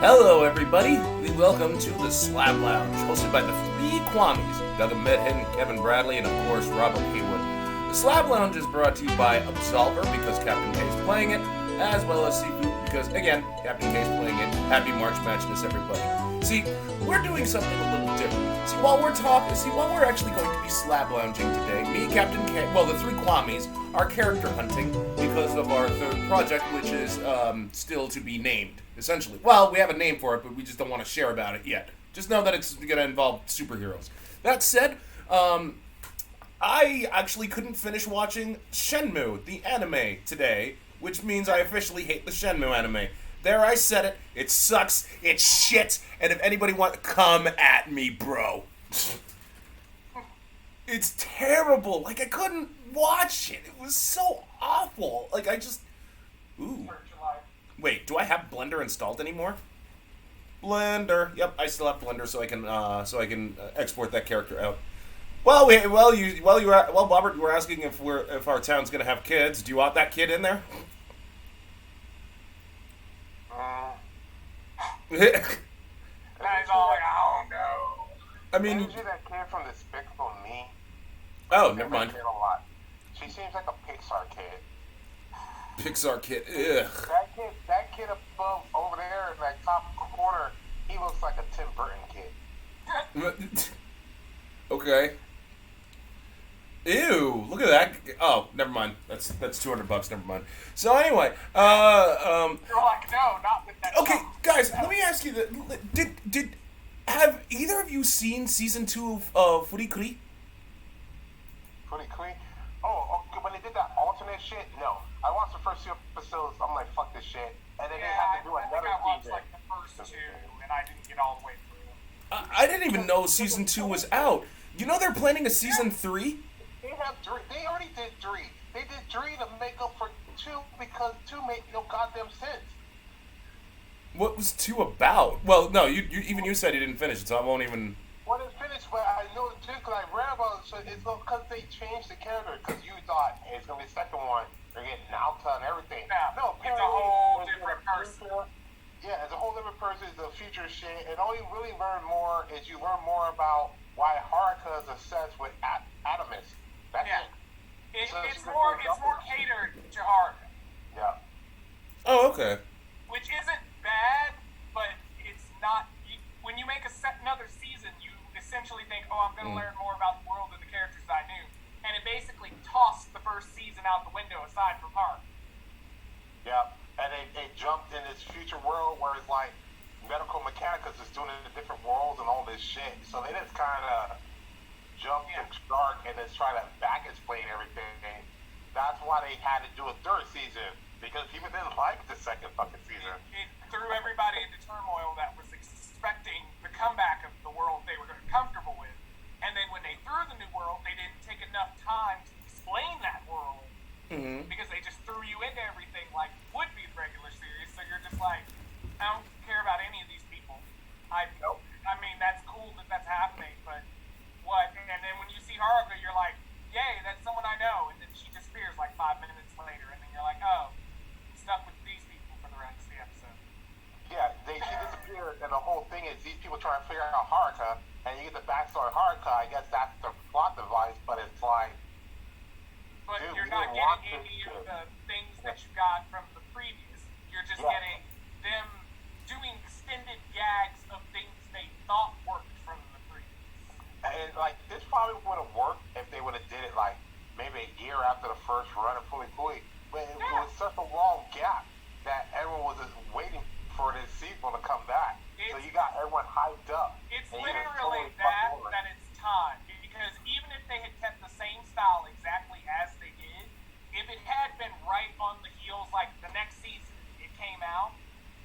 Hello, everybody. Welcome to the Slab Lounge, hosted by the three Kwamis, Doug Medhen, Kevin Bradley, and of course, Robin Haywood. The Slab Lounge is brought to you by Absolver, because Kaptain K is playing it, as well as Seafood, because, again, Kaptain K is playing it. Happy March Madness, everybody. See, we're doing something a little different. See, while we're actually going to be slab lounging today, me, Kaptain K, well, the three Kwamis are character hunting because of our third project, which is still to be named, essentially. Well, we have a name for it, but we just don't want to share about it yet. Just know that it's going to involve superheroes. That said, I actually couldn't finish watching Shenmue, the anime, today, which means I officially hate the Shenmue anime. There, I said it. It sucks. It's shit. And if anybody wants to come at me, bro. It's terrible. Like, I couldn't watch it. It was so awful. Like, I just... Ooh. Wait, do I have Blender installed anymore? Blender. Yep, I still have Blender, so I can export that character out. Well, Robert, you were asking if our town's gonna have kids. Do you want that kid in there? And he's all like, oh no. I mean, Isn't she that kid from Despicable Me? Oh, never mind. A lot. She seems like a Pixar kid. Pixar kid. Ugh. That kid above over there in that top corner, he looks like a Tim Burton kid. Okay. Ew! Look at that. Oh, never mind. That's $200. Never mind. So anyway, You're like, no, not with that. Okay, song. guys, let me ask you that. Did have either of you seen season 2 of Furikuri? Furikuri? Oh, okay, when they did that alternate shit, no. I watched the first 2 episodes. I'm like, fuck this shit. And then they had to do another I watched season. like the first 2, and I didn't get all the way through. I didn't even know season 2 was out. You know they're planning a season 3? They have 3. They already did 3. They did 3 to make up for 2 because 2 made no goddamn sense. What was 2 about? Well, no, you said you didn't finish it, so I won't even. Well, it's finished, but I know it too because I read about it. So it's because they changed the character. Because you thought hey, it's gonna be the second one. They're getting Nauta and everything. No, it's a whole different person. Yeah, it's a whole different person. It's the future shit. And all you really learn more is you learn more about why Haruka is obsessed with Adamus. That's Yeah. it. It's more catered to Haruka. Yeah. Oh, okay. Which isn't bad, but it's not. When you make another season, you essentially think, oh, I'm going to learn more about the world and the characters I knew. And it basically tossed the first season out the window aside from Haruka. Yeah. And they jumped in this future world where it's like medical mechanicus is doing it in different worlds and all this shit. So they just kind of jumped to start and just try to back explain everything. That's why they had to do a 3rd season because people didn't like the 2nd fucking season. It threw everybody into turmoil that was expecting the comeback of the world they were comfortable with. And then when they threw the new world, they didn't take enough time to explain that world because they just threw you into everything like would be the regular series. So you're just like, I don't care about any of these people. I mean, that's cool that that's happening, but what? And then when you see Haruka, you're like, yay, that's someone I know. And then she disappears like 5 minutes later, and then you're like, oh, I'm stuck with these people for the rest of the episode. Yeah, she disappeared, and the whole thing is these people trying to figure out Haruka, and you get the backstory of Haruka. I guess that's the plot device, but it's like, but dude, you're we not didn't want getting any this of shit. the things that you got from the previous. You're just getting them doing extended gags of things they thought worked from the previous. And like this probably would have worked if they would have did it like maybe a year after the first run of Fully, but it was such a long gap that everyone was just waiting for this sequel to come back. So you got everyone hyped up. It's literally that it's time. Because even if they had kept the same style exactly as they did, if it had been right on the heels like the next season it came out,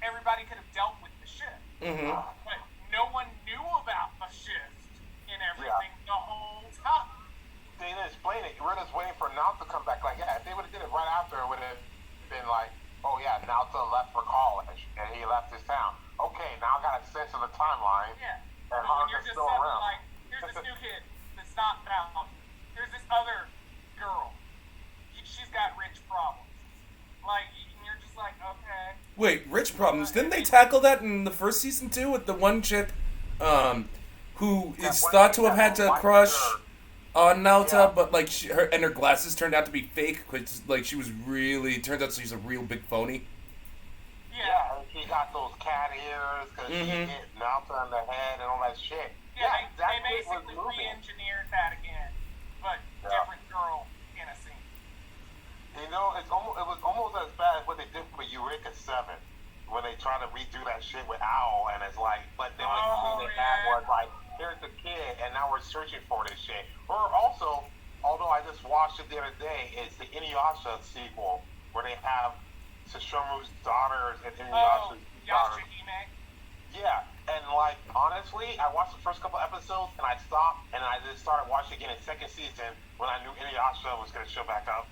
everybody could have dealt with the shift. But no one knew about the shift in everything the whole time. They didn't explain it. We're just waiting for Naoto to come back. Like, yeah, if they would have did it right after, it would have been like, oh yeah, Naoto left for college and he left his town. Okay, now I got a sense of the timeline. Yeah. And But when you're Haruka's just still suddenly around. like, here's this new kid that's not now. Here's this other girl. She's got rich problems. Like, and you're just like, okay. Wait, rich problems. Didn't they tackle that in the first season too with the one chick, who is thought to have had to crush on Naota, but like her glasses turned out to be fake, because like she was really turns out she's a real big phony. Yeah, and she got those cat ears because she hit Naota on the head and all that shit. Yeah, they basically re-engineered that again, but different girl in a scene. You know, it was almost as bad as what they did with Eureka 7, when they tried to redo that shit with Owl, and it's like, but then what they had was like, here's the kid, and now we're searching for this shit. Or also, although I just watched it the other day, is the Inuyasha sequel, where they have Sesshomu's daughters and Inuyasha's daughters. Yeah, and like, honestly, I watched the first couple episodes, and I stopped, and I just started watching again in second season, when I knew Inuyasha was going to show back up.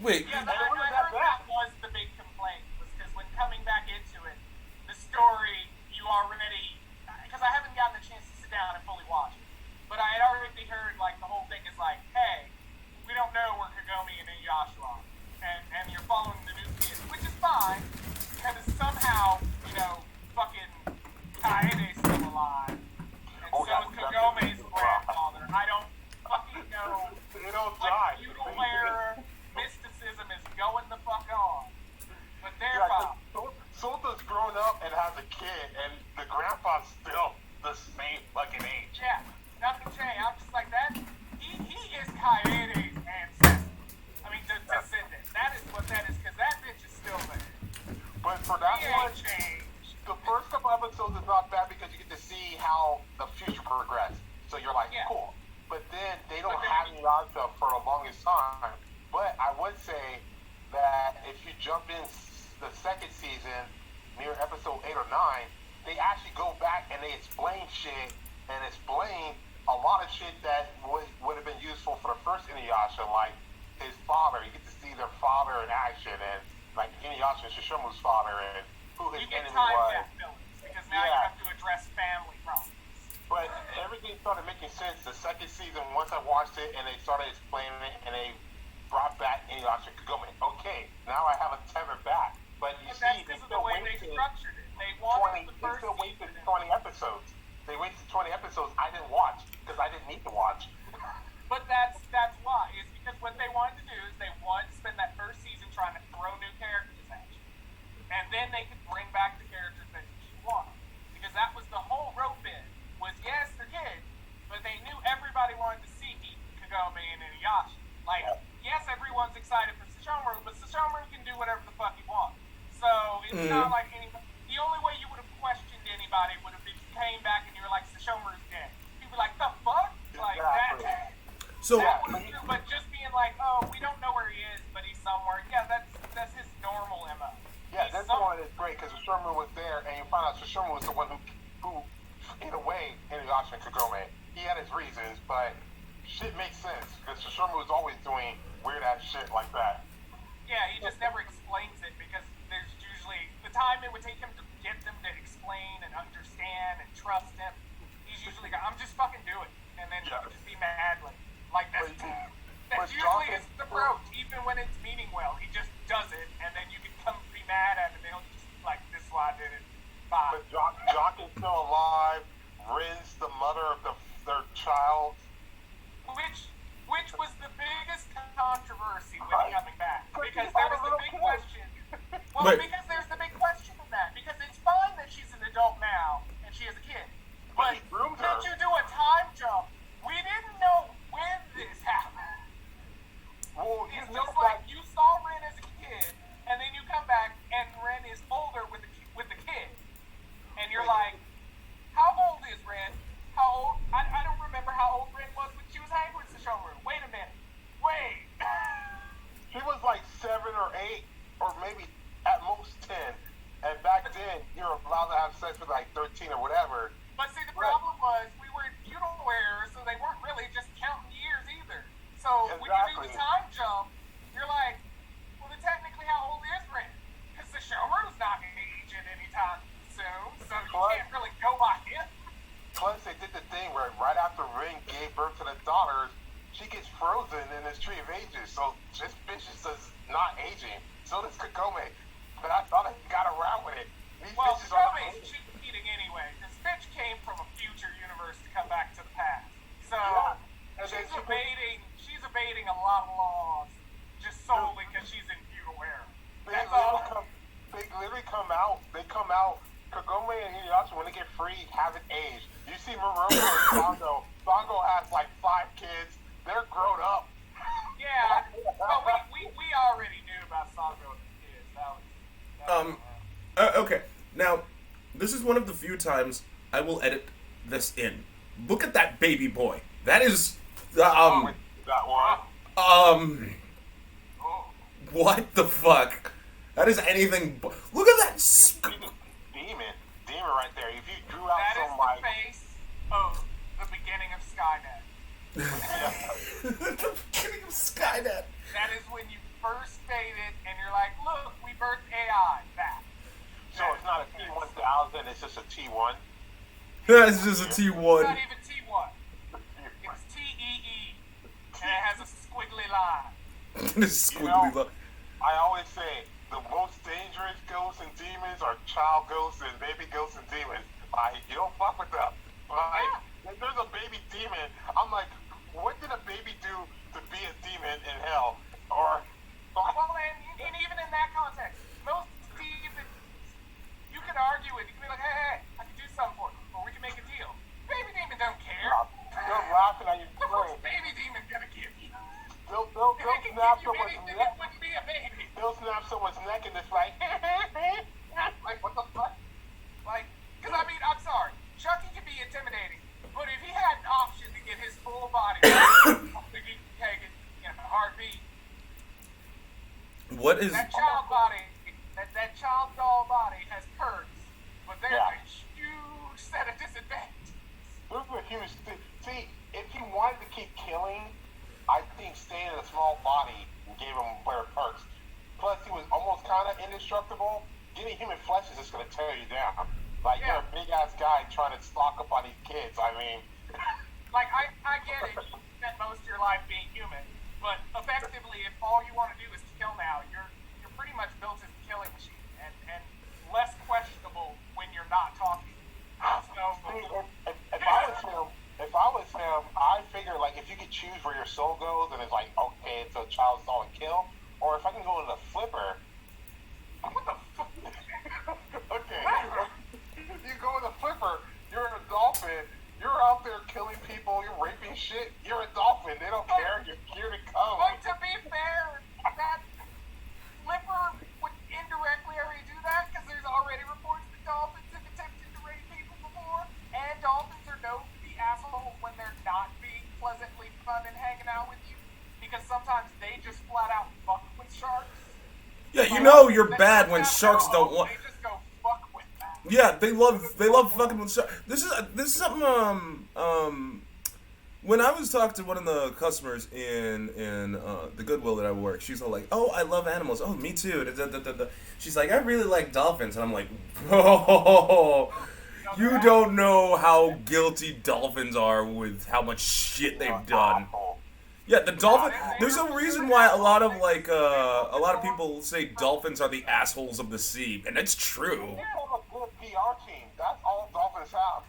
Wait. Yeah, I heard that was the big complaint, was because when coming back into it, the story, you already, because I haven't gotten the chance to sit down and fully watch it, but I had already heard, like, the whole thing is like, hey, we don't know where Kagome and Inuyasha are, and you're following the new kids, which is fine, because somehow, you know, fucking Kaede's still alive, and so is Kagome's grandfather. I don't fucking know. They don't like, die. feudal era mysticism is going the fuck on. But they're fine. Sulta's grown up and has a kid, and the grandpa's still the same fucking age. Yeah, nothing changed. I'm just like that. He is Kaede's ancestor. I mean, descendant. That is what that is, because that bitch is still there. But for that one, changed. The first couple episodes is not bad because you get to see how the future progresses. So you're like, cool. But then they don't have Inuyasha for the longest time. But I would say that if you jump in the second season, near episode 8 or 9, they actually go back and they explain shit and explain a lot of shit that would have been useful for the first Inuyasha, like his father. You get to see their father in action, and like Inuyasha and Sesshomu's father, and who his enemy was. Because now you have to address family problems. But everything started making sense the second season once I watched it, and they started explaining it, and they brought back Inuyasha and Kagome. Okay, now I have a tether back. But you see, that's because of the way they structured it. They wanted the first season. They still wasted 20 episodes. They wasted 20 episodes I didn't watch because I didn't need to watch. But that's why. It's because what they wanted to do is they wanted to spend that first season trying to throw new characters at you. And then they could bring back the characters that you want. Because that was the whole rope in. Was yes, they're kids, but they knew everybody wanted to see Kagome and Inuyasha. Like, yes, everyone's excited for Sesshomaru, but Sesshomaru can do whatever the fuck he wants. So it's not like anybody. The only way you would have questioned anybody would have been if you came back and you were like, Sesshomaru's dead. You'd be like, the fuck? Like that. So, that would be true, but just being like, oh, we don't know where he is, but he's somewhere. Yeah, that's his normal MO. Yeah, this one is great because Sesshomaru was there, and you find out Sesshomaru was the one who in a way, Inuyasha and Kagome. He had his reasons, but shit makes sense because Sesshomaru was always doing weird ass shit like that. Yeah, he just never explains it because there's usually the time it would take him to get them to explain and understand and trust him. He's usually like, I'm just fucking do it, and then he'll just be mad like that's usually his approach. Even when it's meaning well, he just does it, and then you can come be mad at him, and he'll just like, this is why I did it. Bye. But Jock is still alive. Rin's the mother of their child. Which was the biggest controversy when coming back. Because there was the big question. Well, because there's the big question in that. Because it's fine that she's an adult now and she has a kid. But did you do a time jump? We didn't know when this happened. Well, it's just like you saw Rin as a kid, and then you come back and Rin is older with the kid. And you're like, how old is Rin? How old? I don't remember how old Rin was when she was hanging with Sesshomaru. Wait a minute. Wait. She was like 7 or 8, or maybe at most 10. And back then, you're allowed to have sex with like 13 or whatever. But see, the problem was we were feudal wearers, so they weren't really just counting years either. So when you do the time jump, you're like, well, then technically, how old is Rin? Because Sesshomaru's not aging anytime soon, so you can't really go by him. Plus, they did the thing where right after Rin gave birth to the daughters, she gets frozen in this Tree of Ages. So this bitch is just not aging. So does Kagome. but I thought I got around with it. These Well, bitches tell are me, she's cheating anyway. This bitch came from a future universe to come back to the past. So Yeah. And then she's evading a lot of laws just solely because she's in feudal era. They That's all. literally come out. They come out. Kagome and Inuyasha, when they get free, haven't aged. You see Moroku and Sango. Sango has like 5 kids. They're grown up. Yeah, but we already knew about Sango and the kids. That was Okay, now, this is one of the few times I will edit this in. Look at that baby boy. That is, That one. Oh. what the fuck? That is anything but, look at that Demon right there. If you drew out That is some the like face of the beginning of Skynet. the beginning of Skynet. That is when you first made it, and you're like, look, we birthed AI back. so it's not a T1000, it's just a T1. That's just a It's T1. not even T1. It's TEE. And it has a squiggly line. Squiggly line. I always say the most dangerous ghosts and demons are child ghosts and baby ghosts and demons. Like, you don't fuck with them. Like, if there's a baby demon, I'm like, what did a baby do to be a demon in hell? Or, Well, and even in that context, most demons, you could argue it. You could be like, hey, I can do something for you, or we can make a deal. Baby demon don't care. they're laughing at you. What's baby demon gonna give you? They'll If it can snap give you someone's anything, neck. it wouldn't be a baby. They'll snap someone's neck and it's like, Like, what the fuck? Like, because I mean, I'm sorry. Chucky can be intimidating, but if he had an option to get his full body, he can take it in a heartbeat. What is, That child body, that child doll body has perks, but there's a huge set of disadvantages. there's a huge thing. See, if he wanted to keep killing, I think staying in a small body gave him better perks. Plus, he was almost kind of indestructible. Getting human flesh is just going to tear you down. Like, you're a big-ass guy trying to stock up on these kids. I mean... Like, I get it, you spent most of your life being human, but effectively, if all you want to do is kill now, you're pretty much built as a killing machine, and less questionable when you're not talking. So, If I was him, I figure, like, if you could choose where your soul goes, and it's like, okay, it's a child's soul and kill, or if I can go to the flipper... what the fuck? Okay, you go in the flipper, you're a dolphin, you're out there killing people, you're raping shit, you're a dolphin, they don't care, you're here to come. But to be fair, that flipper would indirectly already do that, because there's already reports that dolphins have attempted to rape people before, and dolphins are known to be assholes when they're not being pleasantly fun and hanging out with you, because sometimes they just flat out fuck with sharks. yeah, you know you're bad when sharks don't want, They just go fuck with that. yeah, they love fucking with sharks. This is something, when I was talking to one of the customers in the Goodwill that I work, she's all like, oh, I love animals. Oh, me too. Da, da, da, da. She's like, I really like dolphins. And I'm like, whoa, you don't know how guilty dolphins are with how much shit they've done. Yeah, the dolphin. There's a reason why a lot of people say dolphins are the assholes of the sea, and it's true. They have a good PR team. That's all dolphins have.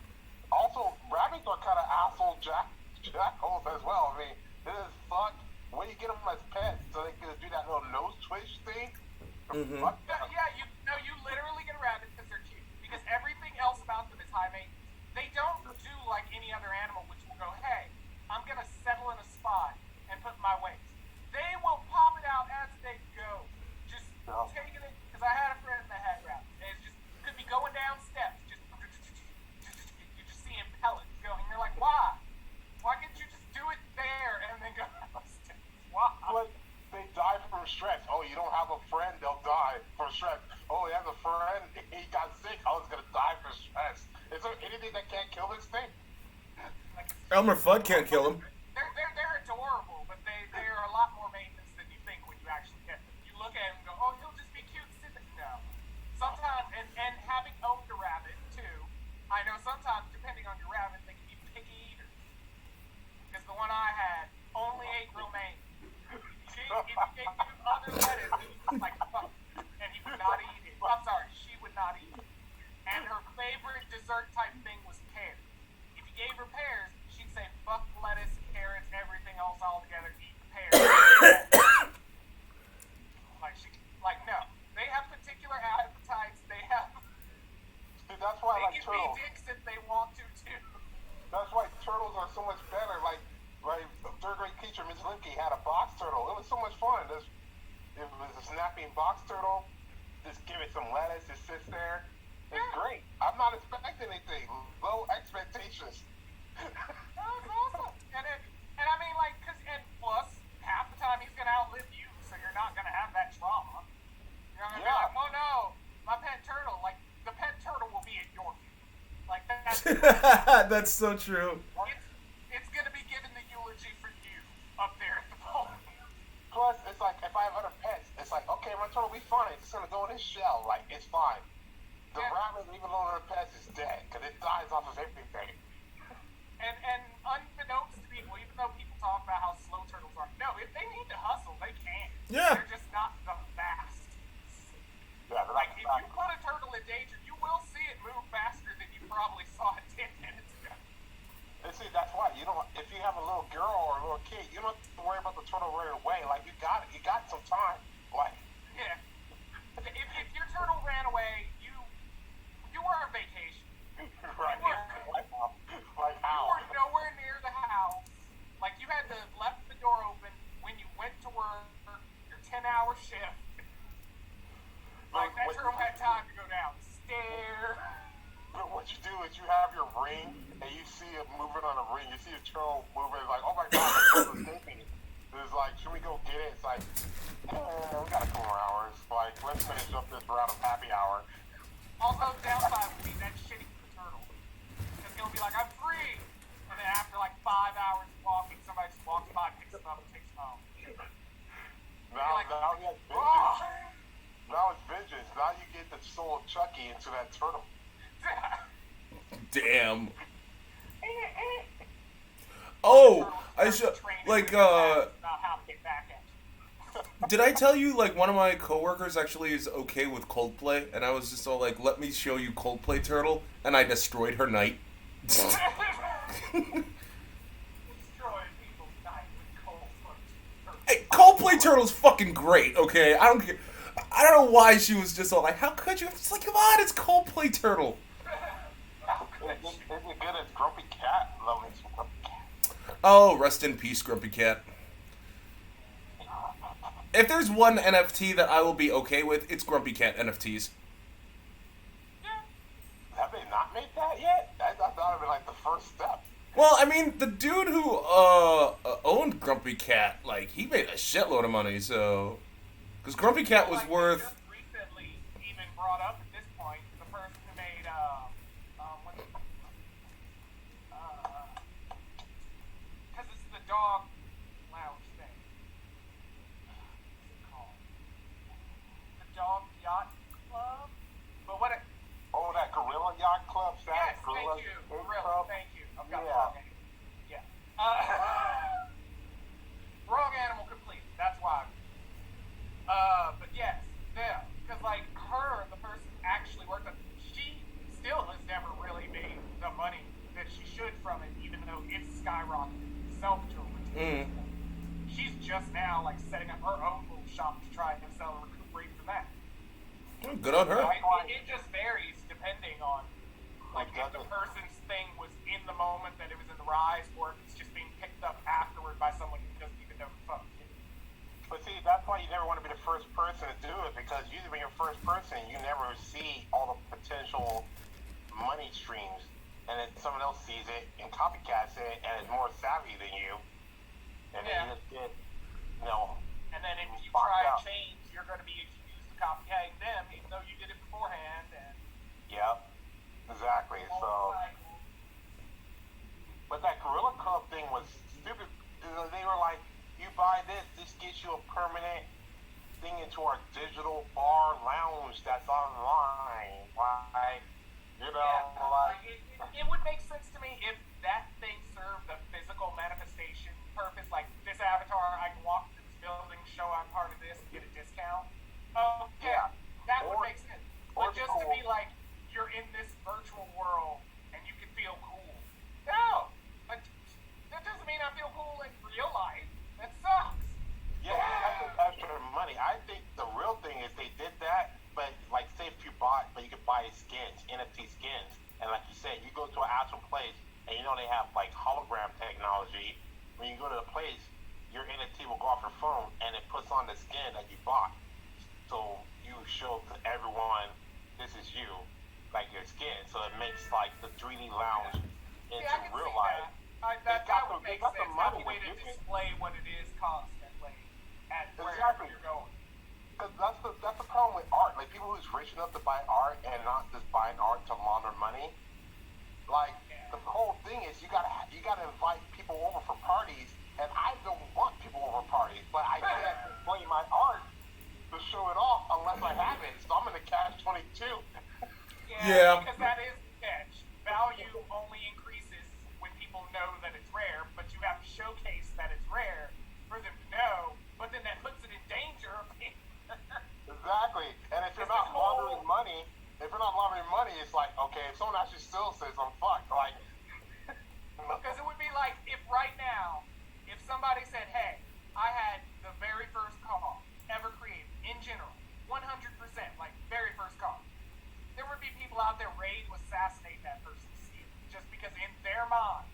Also, rabbits are kind of asshole jackholes as well. I mean, this is fuck. When you get them as pets, so they can do that little nose twitch thing. Mm-hmm. Yeah, you literally get a rabbit because they're cute. Because everything else about them is high maintenance. They don't do like any other animal, which will go, hey, I'm gonna settle in a spot and put my weight. They will pop it out as they go. Just taking it, because I had a friend that had rabbits. And it's just, could be going down steps. You just see impellers going. You're like, why? Why can't you just do it there and then go down the steps? Why? But they die from stress. Oh, you don't have a friend, they'll die from stress. Oh, he has a friend, he got sick. I was gonna die from stress. Is there anything that can't kill this thing? Like, Elmer Fudd can't kill him. They're adorable, but they are a lot more maintenance than you think when you actually get them. You look at him and go, oh, he'll just be cute and sit there. No. Sometimes, and having owned a rabbit too, I know sometimes, depending on your rabbit, they can be picky eaters. Because the one I had only ate romaine. If you gave him other lettuce, he was just like, fuck, and he would not eat it. favorite dessert type thing was pears. If you gave her pears, she'd say, fuck lettuce, carrots, everything else all together, eat the pears. No. They have particular appetites. They have... Dude, that's why I like turtles. They can be dicks if they want to, too. That's why turtles are so much better. Like, third grade teacher, Miss Limke, had a box turtle. It was so much fun. It was a snapping box turtle. Just give it some lettuce. It sits there. It's great. I'm not expecting anything. Low expectations. That's awesome. And I mean, and plus, half the time he's going to outlive you, so you're not going to have that trauma. You're going to be like, oh no, my pet turtle. Like, the pet turtle will be at your funeral. Like, that's... That's so true. It's going to be giving the eulogy for you up there at the bowl. Plus, it's like, if I have other pets, it's like, okay, my turtle will be fine. It's just going to go in his shell. Like, it's fine. The rabbit, even though other pets, is dead, because it dies off of everything. And unbeknownst to people, even though people talk about how slow turtles are, no, if they need to hustle, they can. Yeah. They're just not the fast. Yeah, Like, if you put a turtle in danger, you will see it move faster than you probably saw it 10 minutes ago. And see, that's why, if you have a little girl or a little kid, you don't have to worry about the turtle right away. Like, you got some time. Like, yeah. If your turtle ran away, you were on vacation. Right. Like how? You were nowhere near the house. Like, you had to left the door open when you went to work, your 10-hour shift. Like, that turtle had time to go downstairs. But what you do is you have your ring, and you see it moving on a ring. You see a turtle moving. It's like, oh my God, the turtle's escaping. It's like, should we go get it? It's like, we got a couple more hours. Like, let's finish up this round of happy hour. Also, downside would be that shitty for the turtle. Because he'll be like, I'm free! And then after like 5 hours of walking, somebody just walks by, picks him up, and takes him home. Now he has vengeance. Now it's vengeance. Now you get the soul of Chucky into that turtle. Damn. Oh, I should like about how to get back at you. Did I tell you like one of my coworkers actually is okay with Coldplay, and I was just all like, "Let me show you Coldplay Turtle," and I destroyed her night. Destroying people's night with Coldplay. Hey, Coldplay Turtle's fucking great. Okay, I don't know why she was just all like, "How could you?" It's like, come on, it's Coldplay Turtle. Is it good as Grumpy Cat? Love me some Grumpy Cat. Oh, rest in peace, Grumpy Cat. If there's one NFT that I will be okay with, it's Grumpy Cat NFTs. Have they not made that yet? I thought it would be like the first step. Well, I mean, the dude who owned Grumpy Cat, like, he made a shitload of money, so... Because Grumpy Cat was worth... Just recently even brought up at this point, the person who made, because it's the dog lounge thing. What's it called? The Dog Yacht Club? But what it... Oh, that Gorilla Yacht Club? Yes, Gorilla thank you. Yacht Really, Club? thank you. I've got Yeah. wrong animal. Yeah. Wrong animal complete. That's why. But yes, yeah. Because, like, the person actually worked on... She still has never really made the money that she should from it, even though it's skyrocketed itself to a ridiculous point. She's just now, like, setting up her own little shop to try and sell and recuperate from that. Good on her. It just varies depending on, like, if the person's thing was in the moment that it was in the rise, or if it's just being picked up afterward by someone who doesn't even know the fuck it is. But see, that's why you never want to be the first person to do it, because usually when you're first person, you never see all the potential money streams, and then someone else sees it and copycats it and is more savvy than you, and then you just get, And then if you try and change, you're going to be accused of copycatting them, even though you did it beforehand. And Yep, exactly. So, but that Gorilla Club thing was stupid. They were like, you buy this gets you a permanent thing into our digital bar lounge that's online. Like, it would make sense to me if that thing served a physical manifestation purpose, like this avatar, I can walk through this building, show I'm part of this, and get a discount. Oh, yeah, that would make sense. But just to be like, you're in this virtual I think the real thing is they did that, but like say if you bought, but you could buy skins, NFT skins, and like you said, you go to an actual place, and you know they have like hologram technology. When you go to the place, your NFT will go off your phone, and it puts on the skin that you bought. So you show to everyone, this is you, like your skin. So it makes like the 3D lounge into real life. That would make sense. Have a way to display what it is constantly at wherever you're going. Because that's the problem with art. Like people who's rich enough to buy art and not just buying art to launder money. Like the whole thing is you gotta invite people over for parties, and I don't want people over parties, but I can't display my art to show it off unless I have it. So I'm in the catch-22. Yeah. Because that is the catch. Value only increases when people know that it's rare, but you have to showcase that it's rare for them to know. But then that puts it in danger. Exactly. And if you're not laundering money, it's like, okay, if someone actually still says I'm fucked, like. Because it would be like if right now, if somebody said, hey, I had the very first car ever created in general, 100%, like very first car, there would be people out there ready to assassinate that person's skill just because in their mind,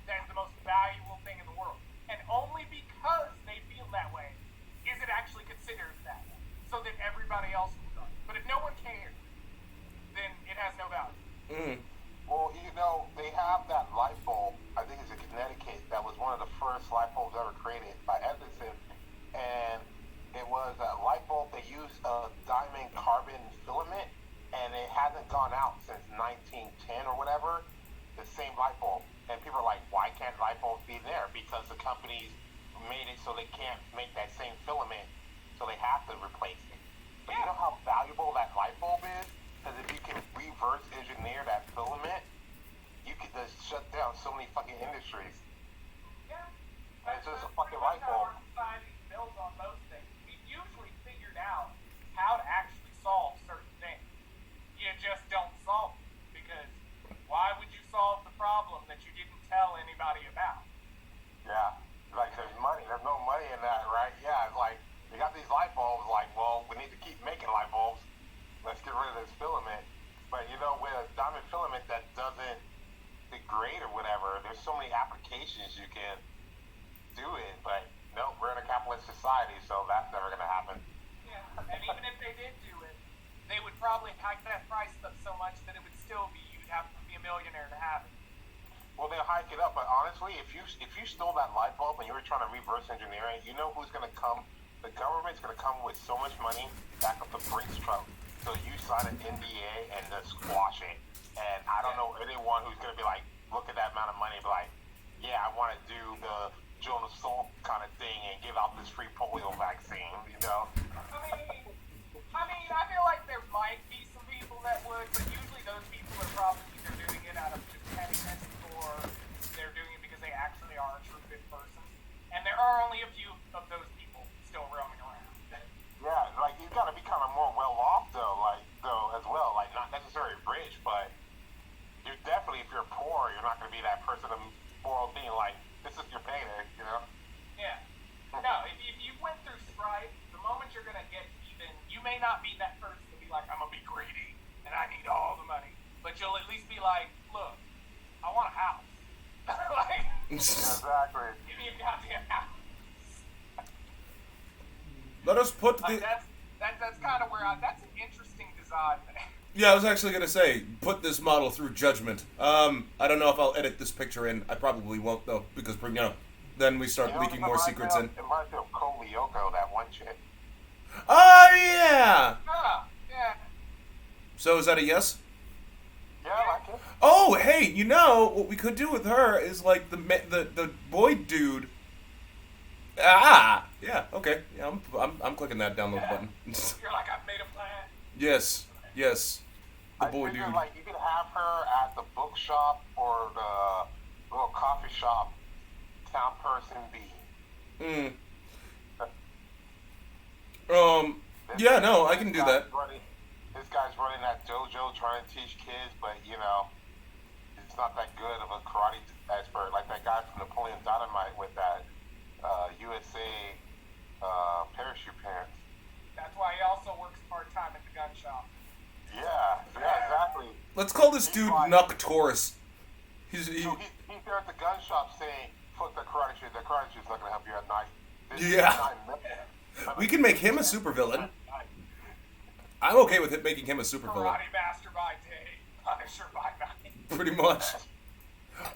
that's the most valuable thing in the world. And only because they feel that way is it actually considered that way, so that everybody else will start. But if no one cares, then it has no value. Well, you know, they have that light bulb, I think it's in Connecticut, that was one of the first light bulbs ever created by Edison. And it was a light bulb that used a diamond carbon filament, and it hasn't gone out since 1910 or whatever, the same light bulb. And people are like, why can't light bulbs be there? Because the companies made it so they can't make that same filament, so they have to replace it. But you know how valuable that light bulb is? Because if you can reverse engineer that filament, you could just shut down so many fucking industries. Yeah. And it's just a fucking light bulb. Our society is built on most things. We've usually figured out how to actually solve certain things. You just don't solve it. Because why would you solve the problem that you didn't tell anybody about? Yeah. Like there's money. There's no money in that, right? Yeah. It's like, we got these light bulbs, like, well, we need to keep making light bulbs. Let's get rid of this filament. But you know, with a diamond filament that doesn't degrade or whatever, there's so many applications you can do it. But no, we're in a capitalist society, so that's never gonna happen. Yeah, and even if they did do it, they would probably hike that price up so much that it would still be, you'd have to be a millionaire to have it. Well, they'll hike it up, but honestly, if you stole that light bulb and you were trying to reverse engineer it, you know who's gonna come? The government's gonna come with so much money back up the Brinks truck. So you sign an NDA and just squash it. And I don't know anyone who's going to be like, look at that amount of money and be like, yeah, I want to do the Jonas Salk kind of thing and give out this free polio vaccine, you know? I mean, I feel like there might be some people that would, but usually those people are probably either doing it out of just pettiness or they're doing it because they actually are a true good person. And there are only a few of those people still roaming around. Yeah, like you gotta be kind of more well off though as well. Like not necessarily rich, but you're definitely, if you're poor, you're not gonna be that person of moral being like, this is your payday, you know? Yeah. No, if you went through strife, the moment you're gonna get even, you may not be that person to be like, I'm gonna be greedy and I need all the money, but you'll at least be like, look, I want a house. Like, exactly. Give me a goddamn house. Let us put the... That's kind of where that's an interesting design. Yeah, I was actually going to say, put this model through judgment. I don't know if I'll edit this picture in. I probably won't, though, because, you know, then we start leaking more secrets in. It reminds me of Ko Lyoko, that one chick. Oh, yeah! Yeah. So is that a yes? Yeah, I like it. Oh, hey, you know, what we could do with her is, like, the boy dude... Yeah, okay. Yeah, I'm clicking that download button. You're like, I've made a plan. Yes. The boy dude. Like, you could have her at the bookshop or the little coffee shop, town person B. Yeah, no, I can do that. This guy's running that dojo trying to teach kids, but, you know, it's not that good of a karate expert. Like that guy from Napoleon Dynamite with that USA parachute pants. Let's call this dude like, Noctorus. He's there at the gun shop saying, "Fuck that karate shit. That karate shit's not gonna help you at night." Yeah. We can make him a supervillain. I'm okay with making him a supervillain. Karate master by day, Punisher by night. Pretty much.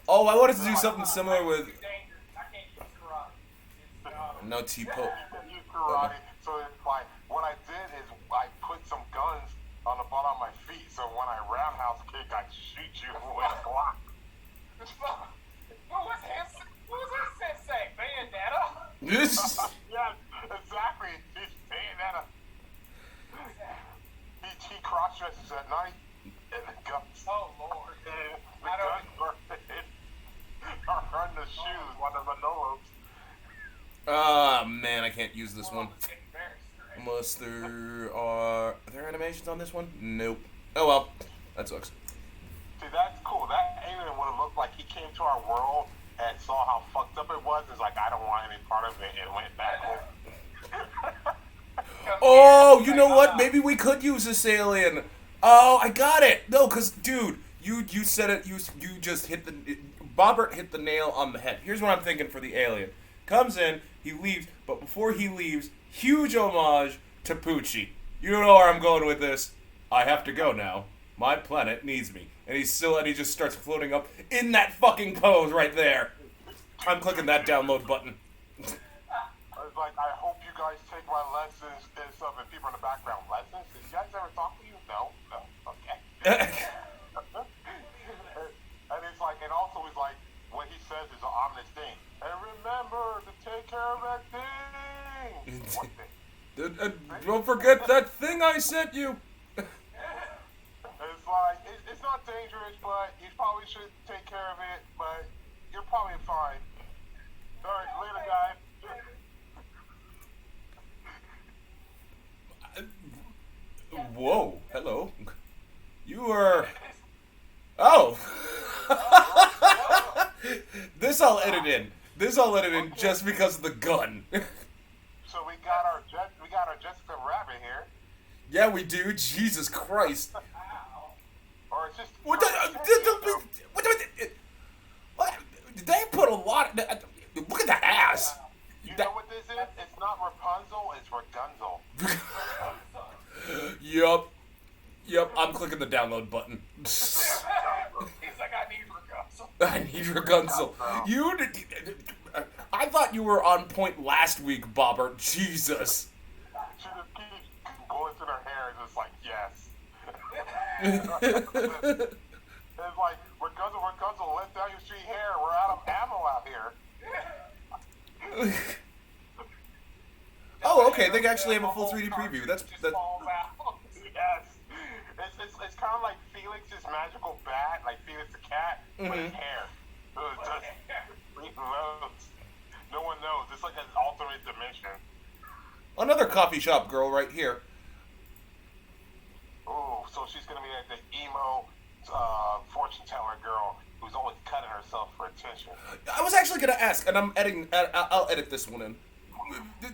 Oh, I wanted to do something similar with. I can't use karate. No T-po. Use karate. So it's like what I did is I put some guns on the bottom of my feet. So when I roundhouse kick, I shoot you with a block. What was his sensei? Bayonetta? Yeah, exactly. He's Bayonetta. He cross dresses at night, and the guns. Oh Lord. The guns are on the shoes, one of the Manolos. Ah, man, I can't use this one. It's getting embarrassed, right? Unless there are there animations on this one? Nope. Oh well, that sucks. See, that's cool. That alien would have looked like he came to our world and saw how fucked up it was. It's like, I don't want any part of it, and went back home. Oh, you know what? Maybe we could use this alien. Oh, I got it. No, cause dude, you said it. You just hit the Bobbert hit the nail on the head. Here's what I'm thinking for the alien. Comes in, he leaves, but before he leaves, huge homage to Poochie. You know where I'm going with this. I have to go now. My planet needs me. And he just starts floating up in that fucking pose right there. I'm clicking that download button. I was like, I hope you guys take my lessons and stuff. And people in the background, lessons? Did you guys ever talk to you? No. Okay. And it's like, and also it's like, what he says is an ominous thing. And remember to take care of that thing. What thing? Don't forget that thing I sent you. It's like, it's not dangerous, but you probably should take care of it, but you're probably fine. Alright, later, guys. Whoa, hello. You are... Oh! This I'll edit in just because of the gun. So we got our Jessica Rabbit here. Yeah, we do. Jesus Christ. Or it's just... What they put a lot... Look at that ass. You know what this is? It's not Rapunzel, it's Ragunzel. Yup, I'm clicking the download button. He's like, I need Ragunzel. I need Ragunzel. I thought you were on point last week, Bobbert. Jesus. She just keeps going through her hair and just like, yes. It's like, Ragunzel, let down your street hair. We're out of ammo out here. Oh, okay. They actually have a full 3D preview. That's Falls out. Yes. It's kind of like Felix's magical bat, like Felix the cat, with his hair. It just reloads. No one knows. It's like an alternate dimension. another coffee shop girl right here. Oh, so she's gonna be like the emo fortune teller girl who's always cutting herself for attention. I was actually gonna ask, and I'm editing. I'll edit this one in.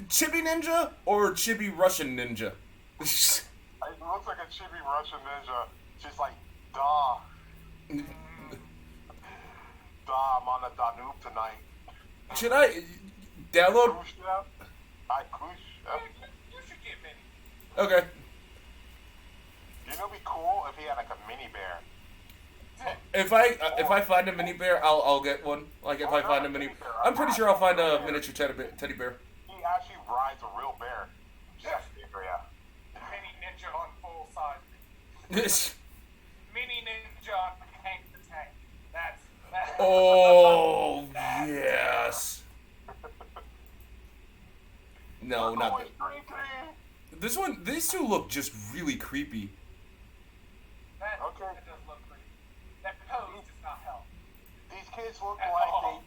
Chibi Ninja or Chibi Russian Ninja? It looks like a chibi Russian ninja. She's like, duh. I'm on the Danube tonight. Should I download? Khrushchev? Khrushchev. You should get many. Okay. You know, it'd be cool if he had like a mini bear. If I find a mini bear, I'll get one. Like if I find a mini, I'm pretty sure I'll find a miniature teddy bear. He actually rides a real bear. Yeah. Mini ninja on full size. This. Mini ninja on Hank the Tank. That's. Oh yes. No, not that. This one. These two look just really creepy. That Okay. does look creepy. That pose does not help. These kids look At like all.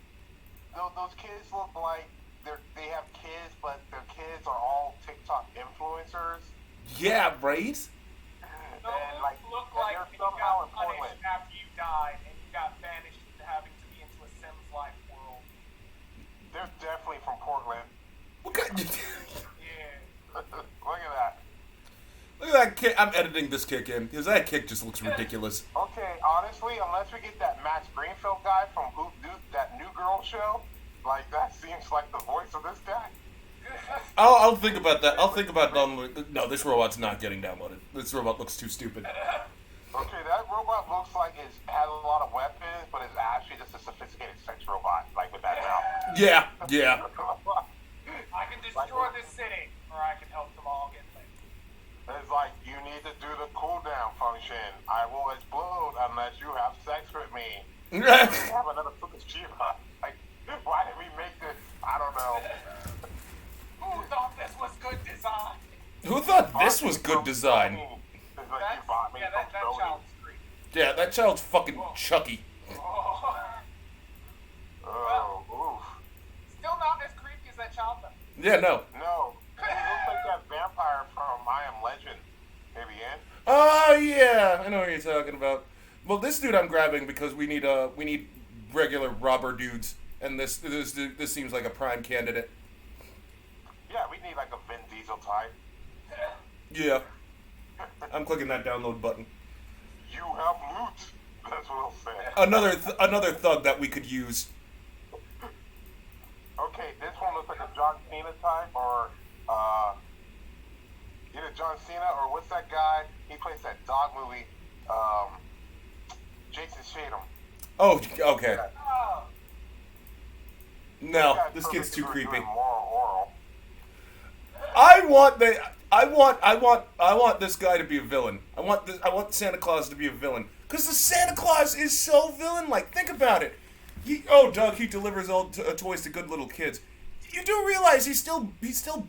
those kids look like they have kids, but their kids are all TikTok influencers. Yeah, right. Those like- look and like they're you somehow got punished important. after you died and you got banished into having to be into a Sims life world. They're definitely from Portland. What kind? Yeah. Look at that. Look at that kick. I'm editing this kick in because that kick just looks ridiculous. Okay, honestly, unless we get that Max Greenfield guy from that New Girl show, like that seems like the voice of this guy. I'll think about that. I'll think about downloading. No, this robot's not getting downloaded. This robot looks too stupid. Okay, that robot looks like it has a lot of weapons, but it's actually just a sophisticated sex robot, like with that mouth. Yeah. I can destroy this city, or I can help them all get laid. It's like, you need to do the cooldown function. I will explode unless you have sex with me. We have another Fukushima. Like, why did we make this? I don't know. Who thought this was good design? Who thought this was good design? It's like you bought me that from Sony. child's creepy. Yeah, that child's fucking Chucky. Oh. Oh, oof. Still not as creepy as that child, though. Yeah, no. No. He looks like that vampire from I Am Legend. Maybe in. Oh yeah, I know what you're talking about. Well, this dude I'm grabbing because we need regular robber dudes, and this seems like a prime candidate. Yeah, we need like a Vin Diesel type. Yeah. I'm clicking that download button. You have loot. That's what I'll say. Another thug that we could use. Okay, this one looks like a John Cena type, or either John Cena or what's that guy? He plays that dog movie. Jason Statham. Oh, okay. Oh. No, this kid's too creepy. Oral. I want this guy to be a villain. I want Santa Claus to be a villain. Because the Santa Claus is so villain-like. Think about it. Doug, he delivers all toys to good little kids. You do realize he still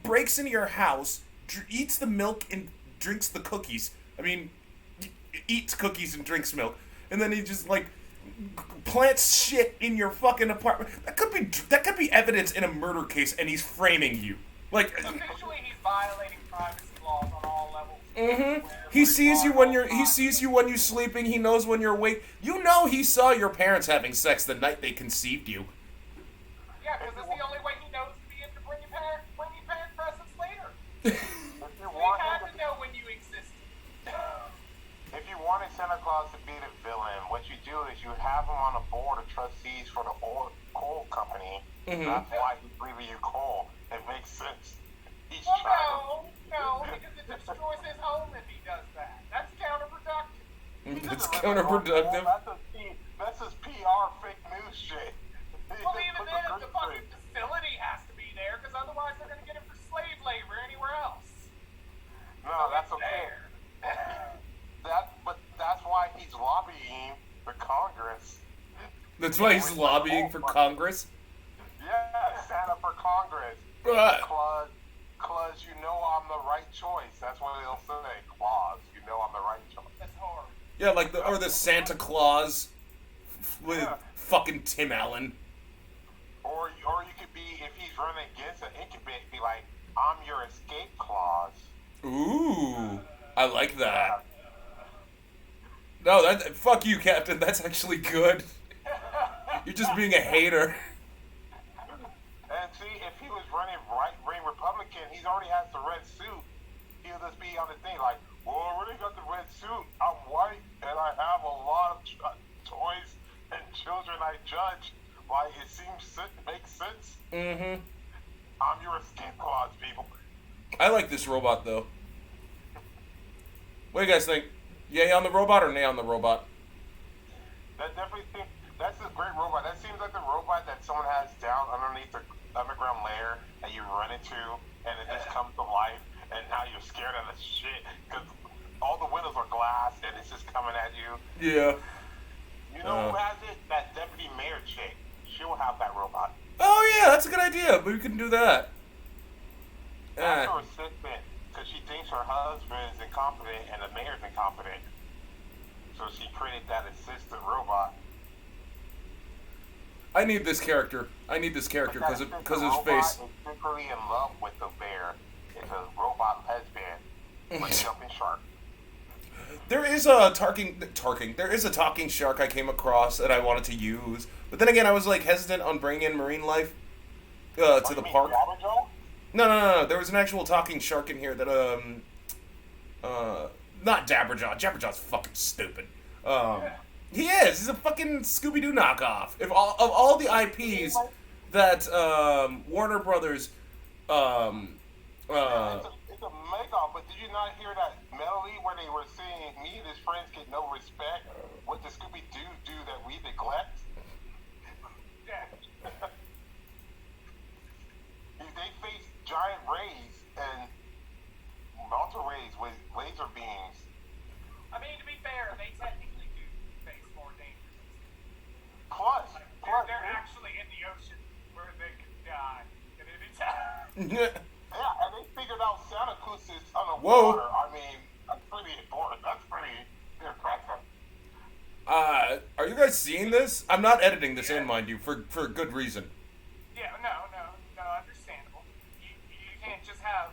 breaks into your house, eats the milk and drinks the cookies. I mean, eats cookies and drinks milk. And then he just, like, plants shit in your fucking apartment. That could be evidence in a murder case, and he's framing you. Like, officially, he's violating privacy laws on all levels. Mm-hmm. He sees you when you're sleeping. He knows when you're awake. You know he saw your parents having sex the night they conceived you. Yeah, because it's the only way he knows to be able to bring you parent presents later. If you We wanted had to know when you existed. If you wanted Santa Claus to be the villain, what you do is you have him on a board of trustees for the coal company. Mm-hmm. That's why he's leaving you coal. It makes sense. He's Well, trying no, because it destroys his home if he does that. That's counterproductive. It's counterproductive. That's his PR fake news shit. Well, even then, the fucking facility has to be there, because otherwise they're going to get him for slave labor anywhere else. No, that's it's okay. there. But that's why he's lobbying for Congress. That's why he's lobbying for Congress? Yeah, Santa for Congress. Ugh. Claus, you know I'm the right choice. That's what they'll say. Claus, you know I'm the right choice. That's hard. Yeah, like the Santa Claus with fucking Tim Allen. Or you could be, if he's running against an incubate, be like, I'm your escape clause. Ooh, I like that. No, fuck you, Captain. That's actually good. You're just being a hater. And see, if he was running right-wing Republican, he already has the red suit. He'll just be on the thing like, well, I already got the red suit. I'm white, and I have a lot of toys and children I judge. Why it makes sense. Mm-hmm. I'm your escape clause, people. I like this robot, though. What do you guys think? Yay on the robot or nay on the robot? That's a great robot. That seems like the robot that someone has down underneath the underground layer that you run into, and it just comes to life, and now you're scared of the shit because all the windows are glass and it's just coming at you. Yeah. You know who has it? That deputy mayor chick. She will have that robot. Oh yeah, that's a good idea. We can do that. That's her assistant, because she thinks her husband is incompetent and the mayor's incompetent. So she created that assistant robot. I need this character. Because his face. Is secretly in love with the bear. It's a robot lesbian, like jumping shark. There is a talking shark I came across that I wanted to use, but then again I was like hesitant on bringing in marine life to the park. Jabba Joe? No. There was an actual talking shark in here that Not Jabberjaw. Jabberjaw's fucking stupid. He is. He's a fucking Scooby-Doo knockoff. If of all the IPs that Warner Brothers, it's a mega. But did you not hear that melody where they were saying, "Me and his friends get no respect"? What the Scooby-Doo do that we neglect? Yeah. They face giant rays and multi rays with laser beams. I mean, to be fair, they technically do face more danger. Plus, They're actually in the ocean where they could die at any time. yeah, and they figured out Santa Cruz is Whoa. underwater. I mean, that's pretty important. That's pretty impressive. Are you guys seeing this? I'm not editing this in, mind you, for good reason. Yeah, no, understandable. You can't just have,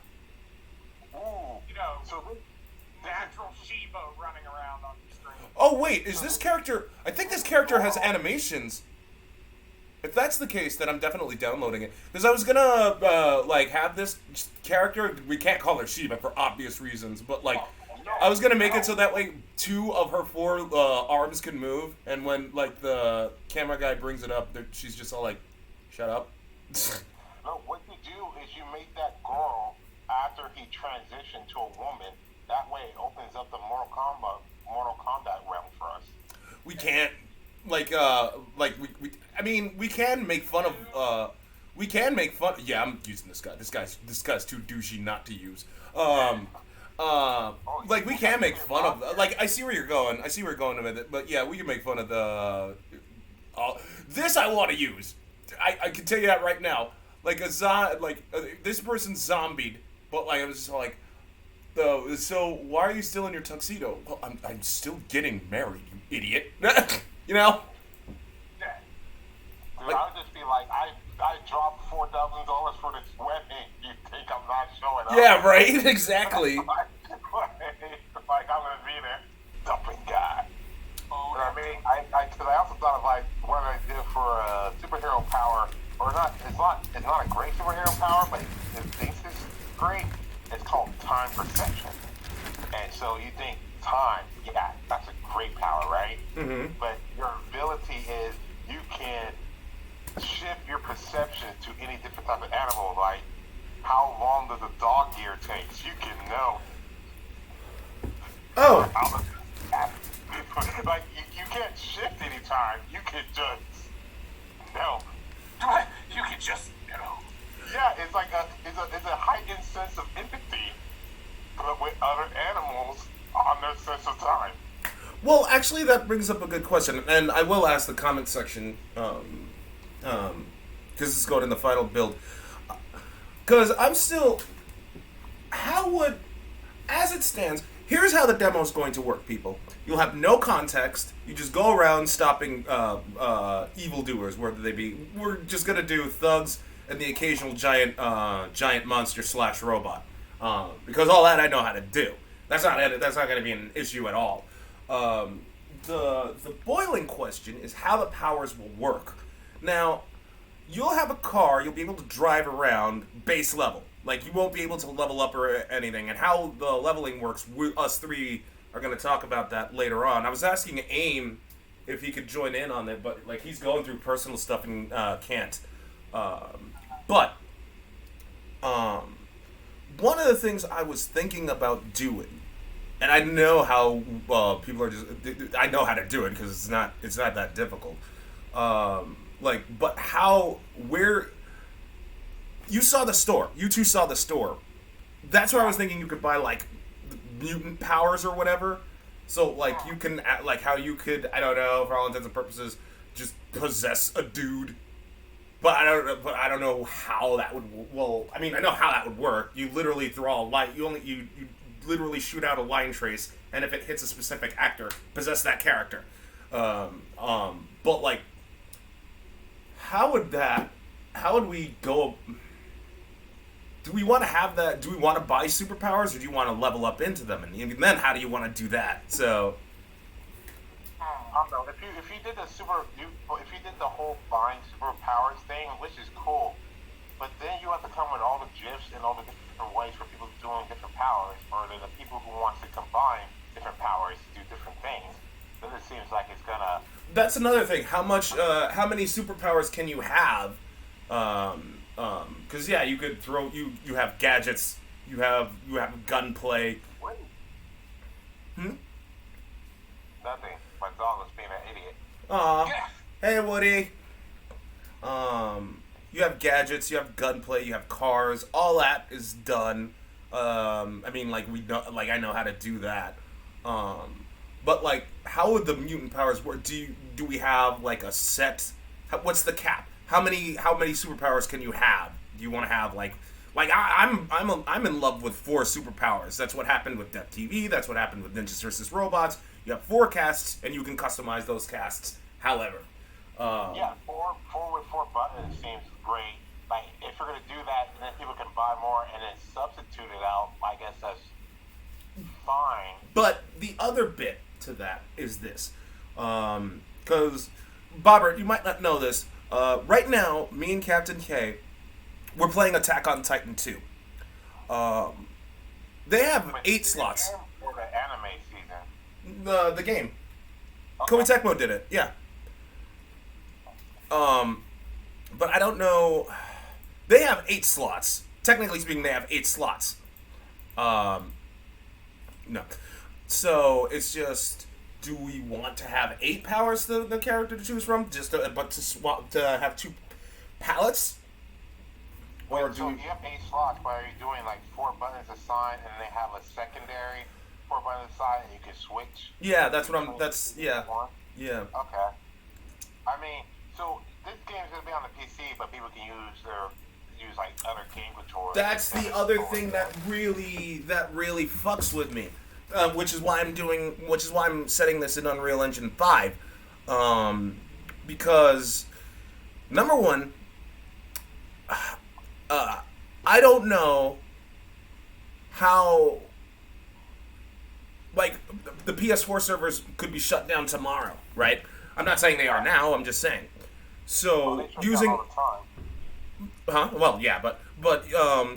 Ooh. So natural Shiba running around on the screen. Oh wait, is this character? I think this character has animations. If that's the case, then I'm definitely downloading it. Because I was gonna have this character. We can't call her Shiba for obvious reasons, but I was gonna make it so that 2 of her 4 arms can move, and when the camera guy brings it up, she's just all like, "Shut up." no, what you do is you make that girl after he transitioned to a woman. That way, it opens up the Mortal Kombat realm for us. We can't I mean, we can make fun of we can make fun. Yeah, I'm using this guy. This guy's too douchey not to use. We can make fun of. I see where you're going. I see where you're going with it. But yeah, we can make fun of the. This I want to use. I can tell you that right now. This person's zombied, but I was just like, so why are you still in your tuxedo? Well, I'm still getting married, you idiot. You know. Dude, I would just be like, I dropped $4,000 for this wedding. You think I'm not showing up? Yeah, right. Exactly. I'm gonna be there, dumping guy. Oh, But I mean, because I also thought of what I did for a superhero power, or not. It's not a great superhero power, but it thinks it's great. It's called time perception. And so you think time, yeah, that's a great power, right? Mm-hmm. But your ability is you can shift your perception to any different type of animal. Like, how long does a dog ear take? You can know. Oh. You can't shift anytime. You can just know. You can just know. Yeah, it's a heightened sense of empathy, but with other animals on their sense of time. Well, actually, that brings up a good question, and I will ask the comment section, because this is going in the final build. Because I'm still, as it stands, here's how the demo is going to work, people. You'll have no context. You just go around stopping evildoers, whether they be. We're just gonna do thugs and the occasional giant monster / robot, because all that I know how to do. That's not gonna be an issue at all. The boiling question is how the powers will work. Now, you'll have a car. You'll be able to drive around base level. You won't be able to level up or anything. And how the leveling works, us 3 are going to talk about that later on. I was asking AIM if he could join in on it, but he's going through personal stuff and can't. But one of the things I was thinking about doing, and I know how people are I know how to do it because it's not that difficult. But where you saw the store, you two saw the store. That's where I was thinking you could buy mutant powers or whatever. So you can how you could, I don't know, for all intents and purposes, just possess a dude. But I don't know how that would. Well, I mean, I know how that would work. You literally throw a light. You literally shoot out a line trace, and if it hits a specific actor, possess that character. But how would we go? Do we want to have that? Do we want to buy superpowers, or do you want to level up into them? And then how do you want to do that? So. I don't know. If you did the whole buying superpowers thing, which is cool, But then you have to come with all the gifs and all the different ways for people doing different powers, or the people who want to combine different powers to do different things. Then it seems like it's gonna. That's another thing. How many superpowers can you have? Because yeah, you could throw you have gadgets, you have gunplay. Nothing. My dog was being an idiot. Aw, hey Woody. You have gadgets, you have gunplay, you have cars. All that is done. I mean, like I know how to do that. But like, how would the mutant powers work? Do we have like a set? What's the cap? How many superpowers can you have? Do you want to have like I'm in love with 4 superpowers. That's what happened with Death TV. That's what happened with Ninjas vs. Robots. You have 4 casts, and you can customize those casts. However, yeah, four with 4 buttons seems great. Like if you're gonna do that, and then people can buy more and then substitute it out. I guess that's fine. But the other bit to that is this, because Bobbert, you might not know this. Right now, me and Kaptain K, we're playing Attack on Titan 2. They have 8 slots. For the anime season. The game. Okay. Koei Tecmo did it, yeah. But I don't know. They have 8 slots. Technically speaking, they have 8 slots. No. So it's just, do we want to have 8 powers the character to choose from, but to swap to have 2 palettes? Or Wait, so you have 8 slots, but are you doing like 4 buttons assigned, and they have a secondary 4 buttons assigned, and you can switch? Yeah, that's what I'm. That's yeah. Yeah. Okay. I mean, so this game's gonna be on the PC, but people can use like other game controllers. That's the other thing that really fucks with me, which is why I'm setting this in Unreal Engine 5, because number one, I don't know how, like, the PS4 servers could be shut down tomorrow, right? I'm not saying they are now. I'm just saying. So using. Well, yeah, but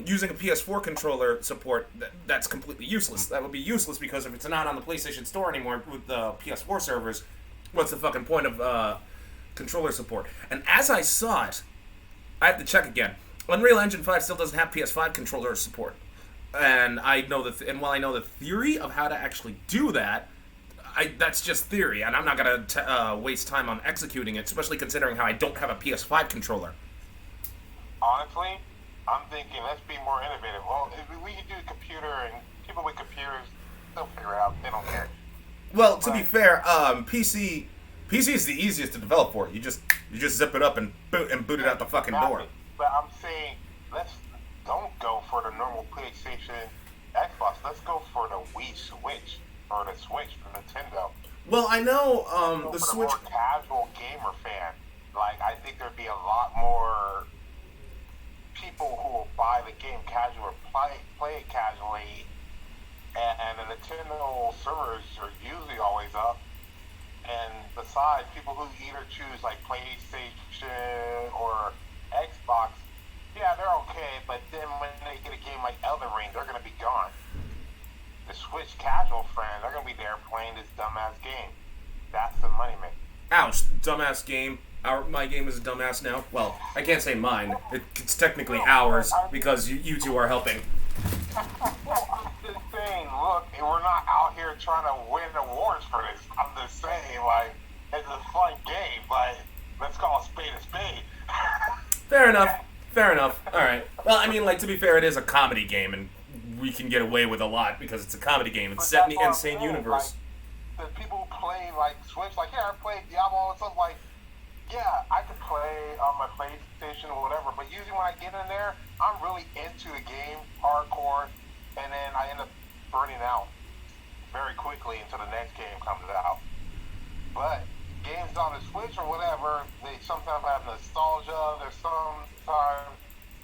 using a PS4 controller support, that's completely useless. That would be useless because if it's not on the PlayStation Store anymore with the PS4 servers, what's the fucking point of controller support? And as I saw it, I have to check again. Unreal Engine 5 still doesn't have PS5 controller support, and I know and while I know the theory of how to actually do that, that's just theory, and I'm not gonna waste time on executing it, especially considering how I don't have a PS5 controller. Honestly, I'm thinking let's be more innovative. Well, if we can do computer, and people with computers, they'll figure it out. They don't care. Well, to be fair, PC is the easiest to develop for. You just zip it up and boot it out the fucking door. But I'm saying don't go for the normal PlayStation, Xbox. Let's go for the Wii Switch or the Switch from Nintendo. Well, I know the for Switch. The more casual gamer fan, like I think there'd be a lot more people who will buy the game casual or play it casually, and the Nintendo servers are usually always up. And besides, people who either choose like PlayStation or Xbox, yeah, they're okay, but then when they get a game like Elden Ring, they're going to be gone. The Switch casual friends, they're going to be there playing this dumbass game. That's the money maker. Ouch, dumbass game. My game is a dumbass now. Well, I can't say mine. It's technically ours because you two are helping. Well, I'm just saying, look, we're not out here trying to win awards for this. I'm just saying, like, it's a fun game, but let's call a spade a spade. Fair enough. All right. Well, I mean, like, to be fair, it is a comedy game, and we can get away with a lot because it's a comedy game. It's set in the insane universe. Like, the people who play, like, Switch, like, yeah, I play Diablo and stuff, like, yeah, I could play on my PlayStation or whatever, but usually when I get in there, I'm really into the game, hardcore, and then I end up burning out very quickly until the next game comes out. But games on the Switch or whatever, they sometimes have nostalgia, there's sometimes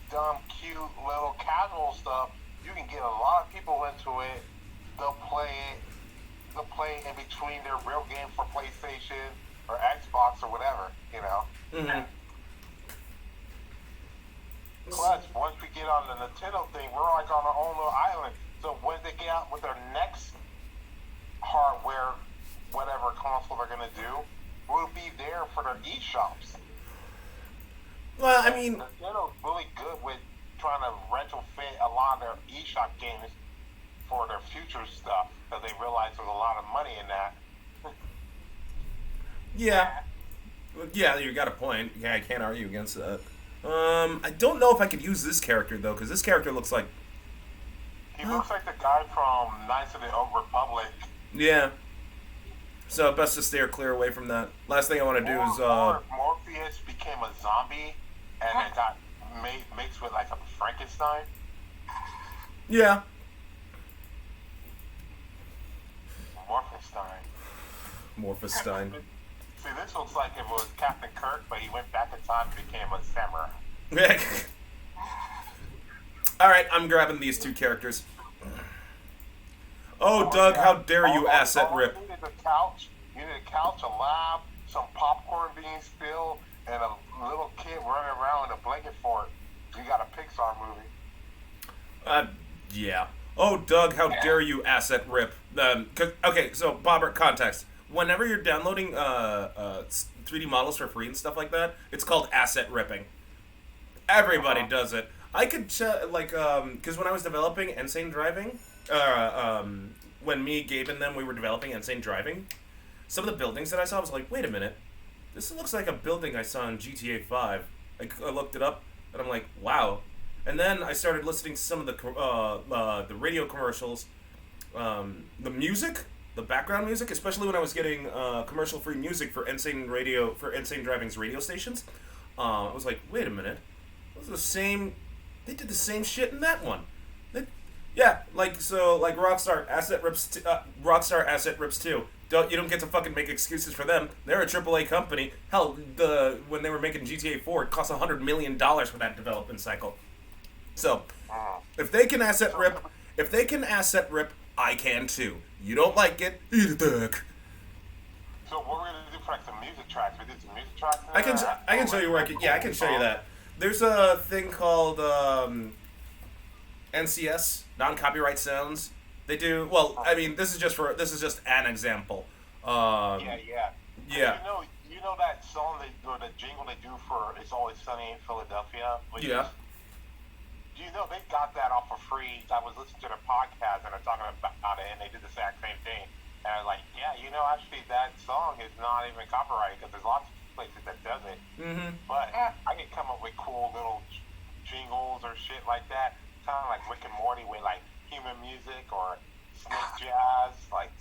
dumb, cute, little casual stuff. You can get a lot of people into it. They'll play in between their real game for PlayStation or Xbox or whatever, you know. Mm-hmm. Plus, once we get on the Nintendo thing, we're like on our own little island. So when they get out with their next hardware, whatever console they're gonna do, we'll be there for their eShops. Well, I mean, Nintendo's really good with trying to rental fit a lot of their eShop games for their future stuff because they realize there's a lot of money in that. yeah. Yeah, you got a point. Yeah, I can't argue against that. I don't know if I could use this character, though, because this character looks like... He looks like the guy from Knights of the Old Republic. Yeah. So, best to steer clear away from that. Last thing I want to do is... Morpheus became a zombie and then got mixed with, like, a Frankenstein. Yeah. Morphestein. See, this looks like it was Captain Kirk, but he went back in time and became a samurai. Alright, I'm grabbing these two characters. Oh, Doug, how dare you asset rip. You need a couch, a lab, some popcorn being spilled, and a little kid running around in a blanket fort. You got a Pixar movie. Yeah. Oh, Doug, how dare you asset rip. Okay, so, Bobbert, context. Whenever you're downloading 3D models for free and stuff like that, it's called asset ripping. Everybody does it. I could, because when I was developing Insane Driving, when me, Gabe, and them, we were developing Insane Driving, some of the buildings that I saw, I was like, wait a minute, this looks like a building I saw in GTA 5. I looked it up, and I'm like, wow. And then I started listening to some of the radio commercials, the music, the background music, especially when I was getting commercial-free music for Insane Driving's radio stations. I was like, wait a minute, those are the same. They did the same shit in that one. Rockstar asset rips too. You don't get to fucking make excuses for them. They're a AAA company. Hell, when they were making GTA 4, it cost $100 million for that development cycle. So, if they can asset rip, I can too. You don't like it, eat a dick. So what we're gonna do for like some music tracks? We did some music tracks. I can show you where I can show you that. There's a thing called NCS, non-copyright sounds. They do well. I mean, this is just an example. Yeah. Yeah. You know that song or the jingle they do for "It's Always Sunny in Philadelphia." Yeah. Do you know they got that off for free? I was listening to their podcast and they're talking about it, and they did the exact same thing. And I was like, yeah, actually that song is not even copyrighted because there's lots of places that does it. Mm-hmm. But I can come up with cool little jingles or shit like that, kind of like Rick and Morty with like human music or snake jazz. Like,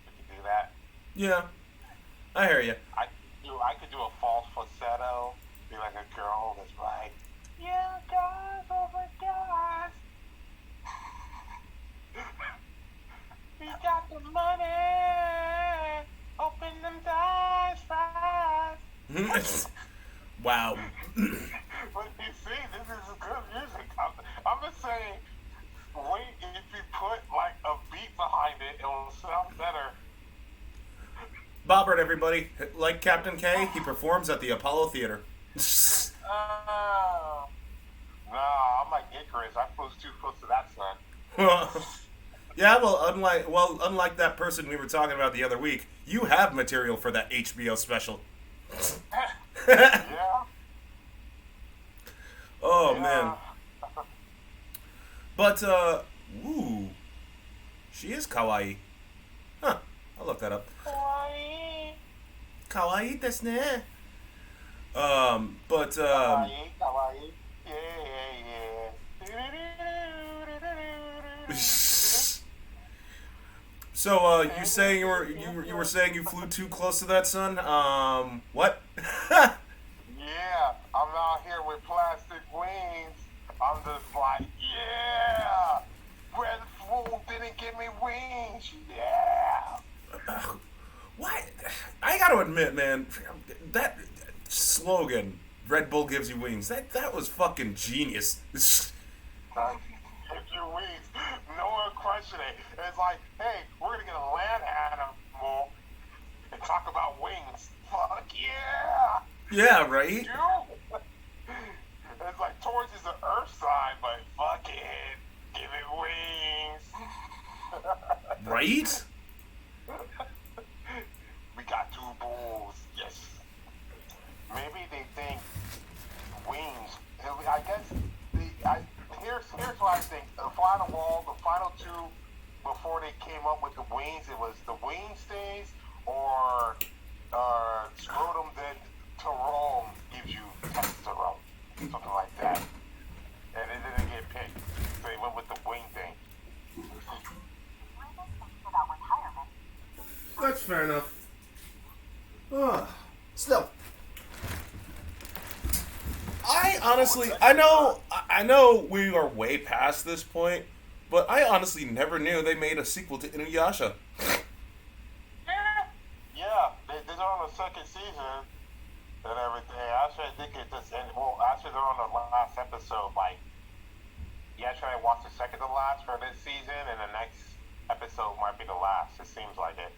we can do that. Yeah, I hear you. I could do a false falsetto, be like a girl that's like, yeah, guys, oh my gosh. We got the money. Open them doors fast. Wow. But you see, this is good music. I'm just saying, wait, if you put like a beat behind it, it will sound better. Bobbert, everybody. Like Kaptain K, he performs at the Apollo Theater. Nah, I'm like Icarus. I flew too close to that sun. Yeah, unlike that person we were talking about the other week, you have material for that HBO special. Yeah. Oh, man. But, ooh. She is kawaii. Huh. I'll look that up. Kawaii. Kawaii desu ne. Kawaii. Yeah. So, you saying you were saying you flew too close to that sun? What? Yeah, I'm out here with plastic wings. I'm just like, yeah. Red Bull didn't give me wings. Yeah. What? I gotta admit, man, that slogan, Red Bull gives you wings, that was fucking genius. Gives you wings. No one questioned it. It's like, hey, we're gonna get a land animal and talk about wings. Fuck yeah. Yeah, right? It's like Toy Taurus is an earth sign, but fuck it. Give it wings. Right? We got 2 bulls. Yes. Maybe they think wings. I guess here's what I think. The final 2 before they came up with the wings, it was the wing stays or scrotum that Tyrone gives you testosterone, something like that. And it didn't get picked, so they went with the wing thing. That's fair enough. Still, I honestly, I know we are way past this point, but I honestly never knew they made a sequel to Inuyasha. Yeah, they're on the 2nd season and everything. Actually, I think it just ended. Well, actually, they're on the last episode. Like, actually, I watched the second to last for this season, and the next episode might be the last. It seems like it.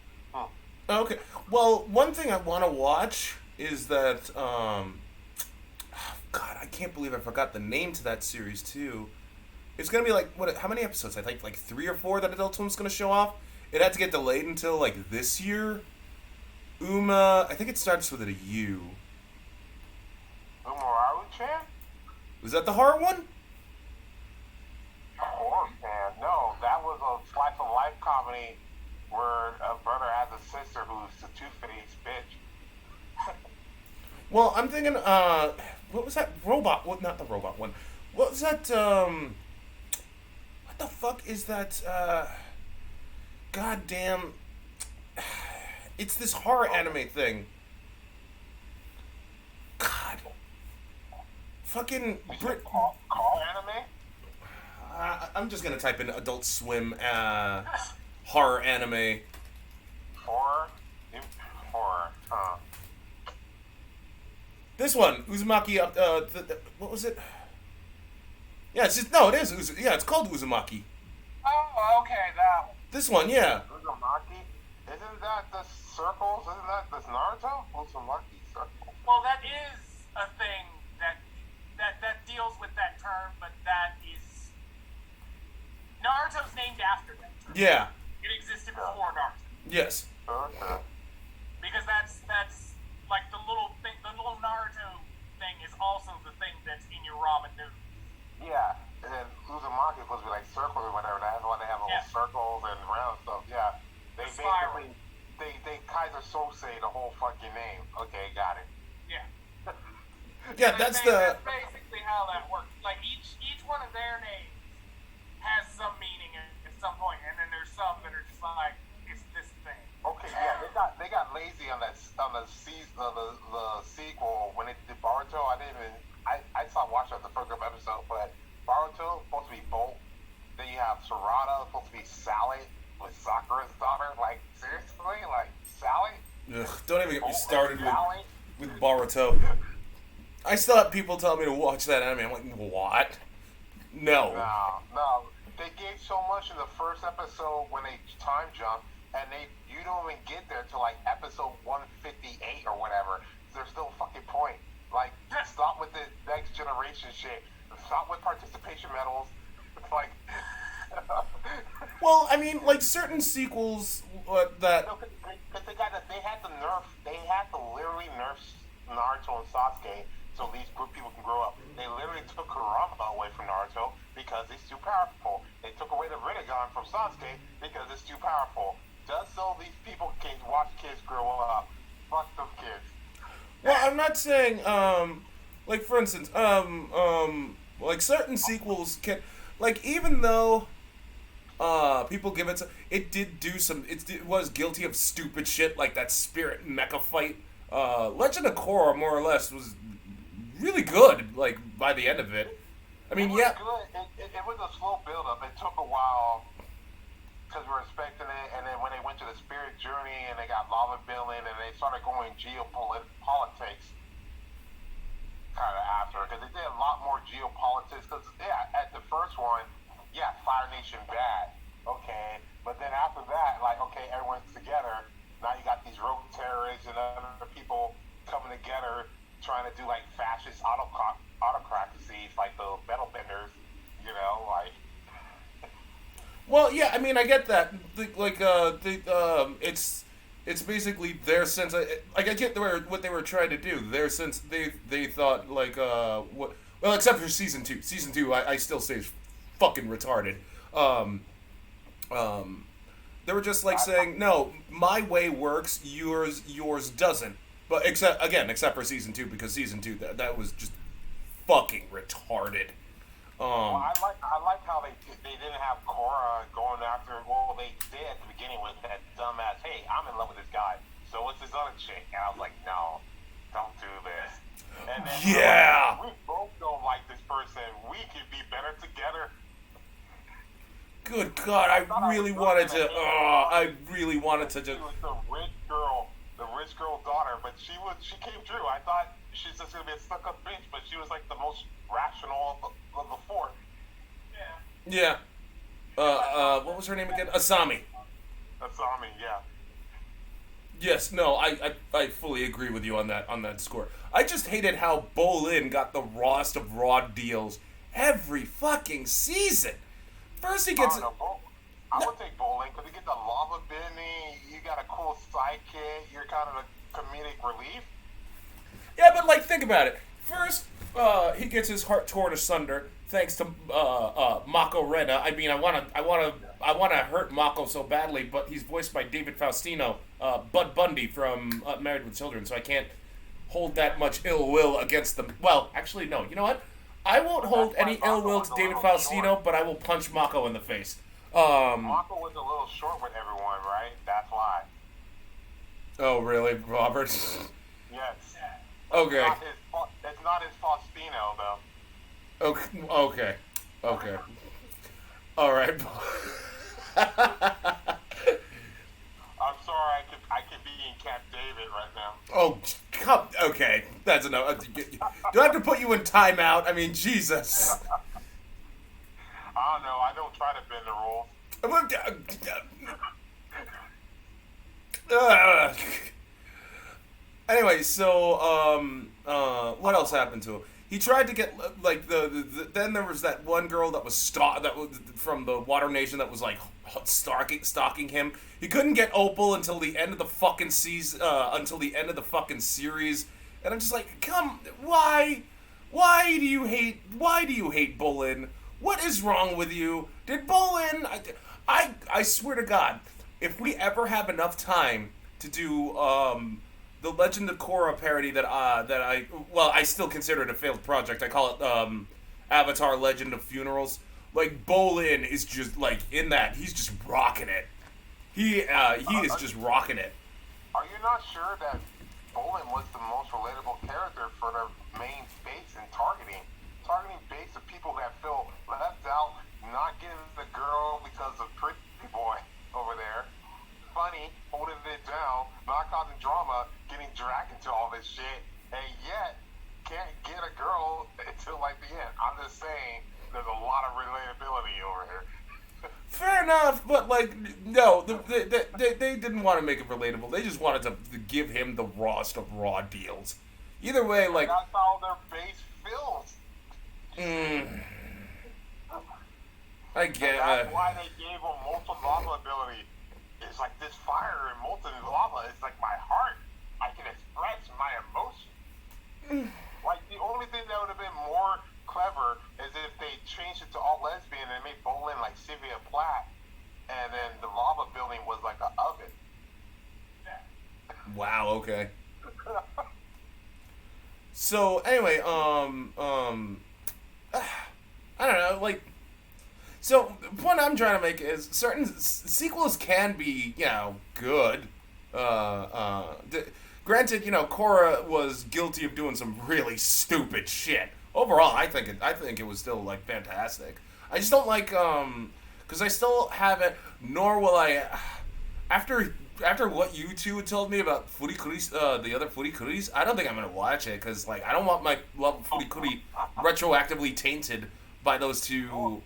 Okay. Well, one thing I want to watch is that, God, I can't believe I forgot the name to that series, too. It's going to be like, how many episodes? I think like 3 or 4 that Adult Swim's going to show off. It had to get delayed until, like, this year. I think it starts with a U. Umaru-chan? Was that the horror one? Horror fan? No, that was a slice of life comedy where a brother has a sister who's a two-faced bitch. Well, I'm thinking, what was that robot? What? Not the robot one. What was that? What the fuck is that? Goddamn! It's this horror anime thing. God. Fucking Call anime? I'm just gonna type in Adult Swim horror anime. Horror? Huh. This one, Uzumaki. What was it? Yeah, it's just no. It is. Yeah, it's called Uzumaki. Oh, okay, that one. This one, yeah. Uzumaki? Isn't that the circles? Isn't that this Naruto? Uzumaki circle. Well, that is a thing that deals with that term, but that is Naruto's named after that term. Yeah. It existed before Naruto. Yes. Okay. Because that's like the little Naruto thing is also the thing that's in your ramen noodles. Yeah, and Uzumaki is supposed to be like circles or whatever. That's why they have little circles and round stuff. Yeah, they basically they Kaiser Sose the whole fucking name. Okay, got it. Yeah. Yeah, that's basically how that works. Like each one of their names has some meaning at some point, and then there's some that are just like it's this thing. Okay, yeah, they got lazy on the sequel when they did Boruto. I stopped watching the first episode, but Boruto supposed to be Bolt. Then you have Sarada supposed to be Sally with Sakura's daughter. Like seriously, like Sally. Ugh, don't even get me started Sally? with Boruto. I still have people telling me to watch that anime. I'm like, what? No. No. They gave so much in the first episode when they time jump, and you don't even get there till like episode 158 or whatever. There's no fucking point. Like, stop with the next generation shit. Stop with participation medals. It's like. Well, I mean, like certain sequels that. No, because they had to literally nerf Naruto and Sasuke so these people can grow up. They literally took Kurama away from Naruto because it's too powerful. They took away the Rinnegan from Sasuke because it's too powerful. Just so these people can watch kids grow up. Fuck those kids. Well, I'm not saying, like for instance, like certain sequels can, like even though, people give it did do some, it was guilty of stupid shit like that Spirit mecha fight. Legend of Korra more or less was really good, like by the end of it. I mean, it was good. It was a slow build up. It took a while because we're expecting it, and then when they went to the Spirit journey and they got lava building and they started going geopolitics kind of after, because they did a lot more geopolitics. Because at the first one, Fire Nation bad, okay, but then after that, like, okay, everyone's together. Now you got these rogue terrorists and other people coming together trying to do like fascist autocracies, like the Well, yeah, I mean, I get that. It's basically their sense. I get what they were trying to do. Their sense, they thought what. Well, except for season two. Season two, I still say is fucking retarded. Um, they were just like saying, no, my way works, yours doesn't. But except for season two, because season two that was just fucking retarded. Well, I like how they didn't have Cora going after. Well, they did at the beginning with that dumbass. Hey, I'm in love with this guy. So what's this other chick? And I was like, no, don't do this. And then yeah, we both don't like this person. We could be better together. Good God, I really wanted to just. She was the rich girl daughter, but she came through. I thought she's just gonna be a stuck-up bitch, but she was like the most rational of the four. Yeah. What was her name again? Asami. Asami, yeah. Yes, no, I fully agree with you on that score. I just hated how Bolin got the rawest of raw deals every fucking season. First he gets. I would take Bowling because you get the lava bending. You got a cool sidekick. You're kind of a comedic relief. Yeah, but like think about it. First, he gets his heart torn asunder thanks to Mako Reda. I mean, I wanna hurt Mako so badly, but he's voiced by David Faustino, Bud Bundy from Married with Children, so I can't hold that much ill will against them. Well, actually, no. You know what? I won't hold any ill will to David Faustino, but I will punch Mako in the face. Mako was a little short with everyone, right? That's why. Oh, really, Robert? Yes. Okay. It's not his Faustino, though. Okay. All right. I'm sorry, I could be in Camp David right now. Oh, okay. That's enough. Do I have to put you in timeout? I mean, Jesus. I don't know. I don't try to bend the rules. Anyway, so what else happened to him? He tried to get like then there was that one girl that was from the Water Nation that was like stalking him. He couldn't get Opal until the end of the fucking season, until the end of the fucking series, and I'm just like, why do you hate Bolin? What is wrong with you? Did Bolin? I swear to God, if we ever have enough time to do the Legend of Korra parody that I still consider it a failed project. I call it Avatar: Legend of Funerals. Like Bolin is just like in that he's just rocking it. He is just rocking it. Are you not sure that Bolin was the most relatable character for their main base in targeting base of people that feel left out, not getting the girl because of pretty boy over there, funny, holding it down, not causing drama, getting dragged into all this shit, and yet can't get a girl until like the end. I'm just saying, there's a lot of relatability over here. Fair enough, but like no, they didn't want to make it relatable. They just wanted to give him the rawest of raw deals. Either way, like that's how their base feels. I get. That's why they gave him molten lava ability. It's like this fire and molten lava is like my heart. I can express my emotion. Like the only thing that would have been more clever is if they changed it to all lesbian and made Bolin like Sylvia Plath, and then the lava building was like an oven. Wow. Okay. So anyway, I don't know, like. So the point I'm trying to make is certain sequels can be, good. Granted, Korra was guilty of doing some really stupid shit. Overall, I think it was still like fantastic. I just don't like because I still haven't, nor will I. After what you two told me about Furikuris, the other Furikuris, I don't think I'm gonna watch it because like I don't want my love of Furikuri retroactively tainted by those two.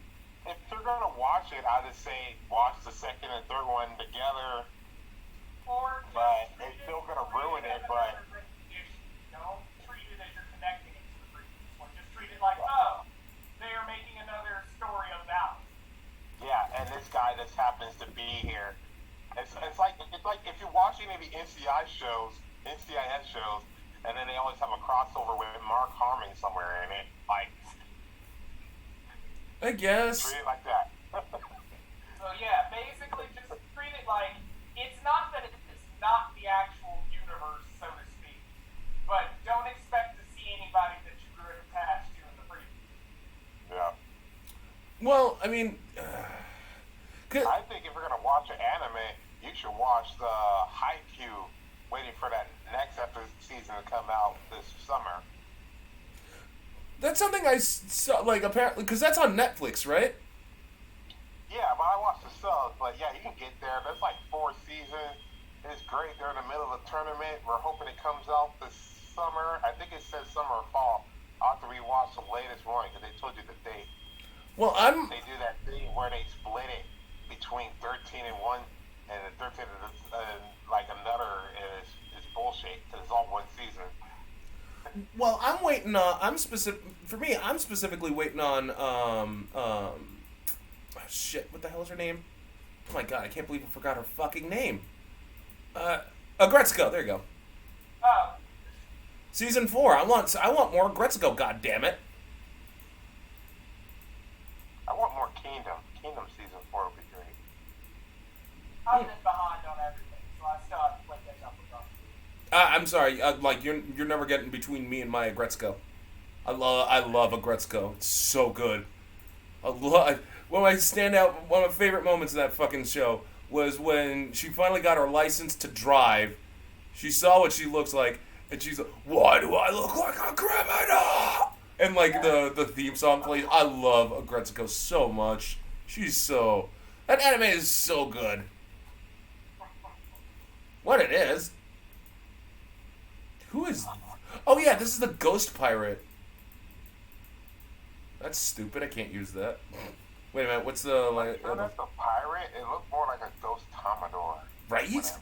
If you're gonna watch it, I just say watch the second and third one together. But it's still gonna ruin it. But don't treat it as you're connecting it to the previous one. Just treat it like, oh, they are making another story about. Yeah, and this guy. guy that happens to be here. It's like if you watch any of the NCIS shows, and then they always have a crossover with Mark Harmon somewhere in it. Like, I guess. treat it like that. So yeah, basically just treat it like it's not that it's not the actual universe, so to speak, but don't expect to see anybody that you grew attached to in the preview. Yeah. Well, I mean, I think if you're gonna watch an anime, you should watch the Haikyuu, waiting for that next season to come out this summer. that's something I saw, like, apparently, because that's on Netflix, right? Yeah, but I watched the subs, but yeah, you can get there. There's like 4 seasons. It's great. They're in the middle of a tournament. We're hoping it comes out this summer. I think it says summer or fall. I'll have to rewatch the latest one because they told you the date. Well, They do that thing where they split it between 13 and 1, and the 13 and like another is bullshit because it's all one season. Well, I'm waiting on. I'm specifically waiting on. Shit, what the hell is her name? Oh my god, I can't believe I forgot her fucking name. Agretzko. There you go. Oh, Season 4. I want more Agretzko. God damn it. I want more Kingdom. Kingdom season 4 would be great. I've been behind on everything, so I still have to play catch up with them. I'm sorry. Like you're never getting between me and my Agretzko. I love Agretzko. It's so good. One of my favorite moments of that fucking show was when she finally got her license to drive. She saw what she looks like, and she's like, "Why do I look like a criminal?" And like the theme song plays. I love Agretzko so much. That anime is so good. What it is? Who is? Oh yeah, this is the Ghost Pirate. That's stupid. I can't use that. Wait a minute. What's the like? So that's a pirate. It looked more like a Ghost Commodore. Right? It was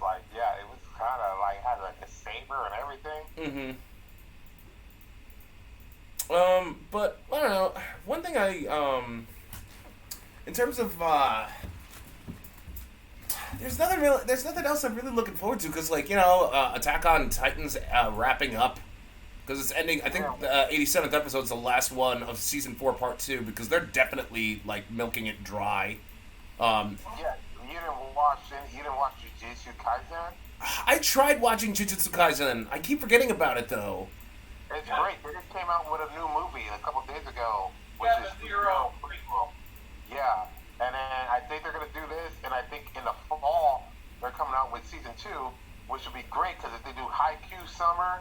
like, yeah, it was kind of like had like a saber and everything. But I don't know. One thing in terms of there's nothing else I'm really looking forward to because like Attack on Titan's wrapping up. Because it's ending, I think the 87th episode is the last one of season 4, part 2. Because they're definitely like milking it dry. Yeah, you didn't watch Jujutsu Kaisen? I tried watching Jujutsu Kaisen. I keep forgetting about it though. It's great. They just came out with a new movie a couple days ago, which Yeah, is the Zero prequel. Yeah, and then I think they're gonna do this, and I think in the fall they're coming out with season 2, which would be great because if they do Haikyuu summer,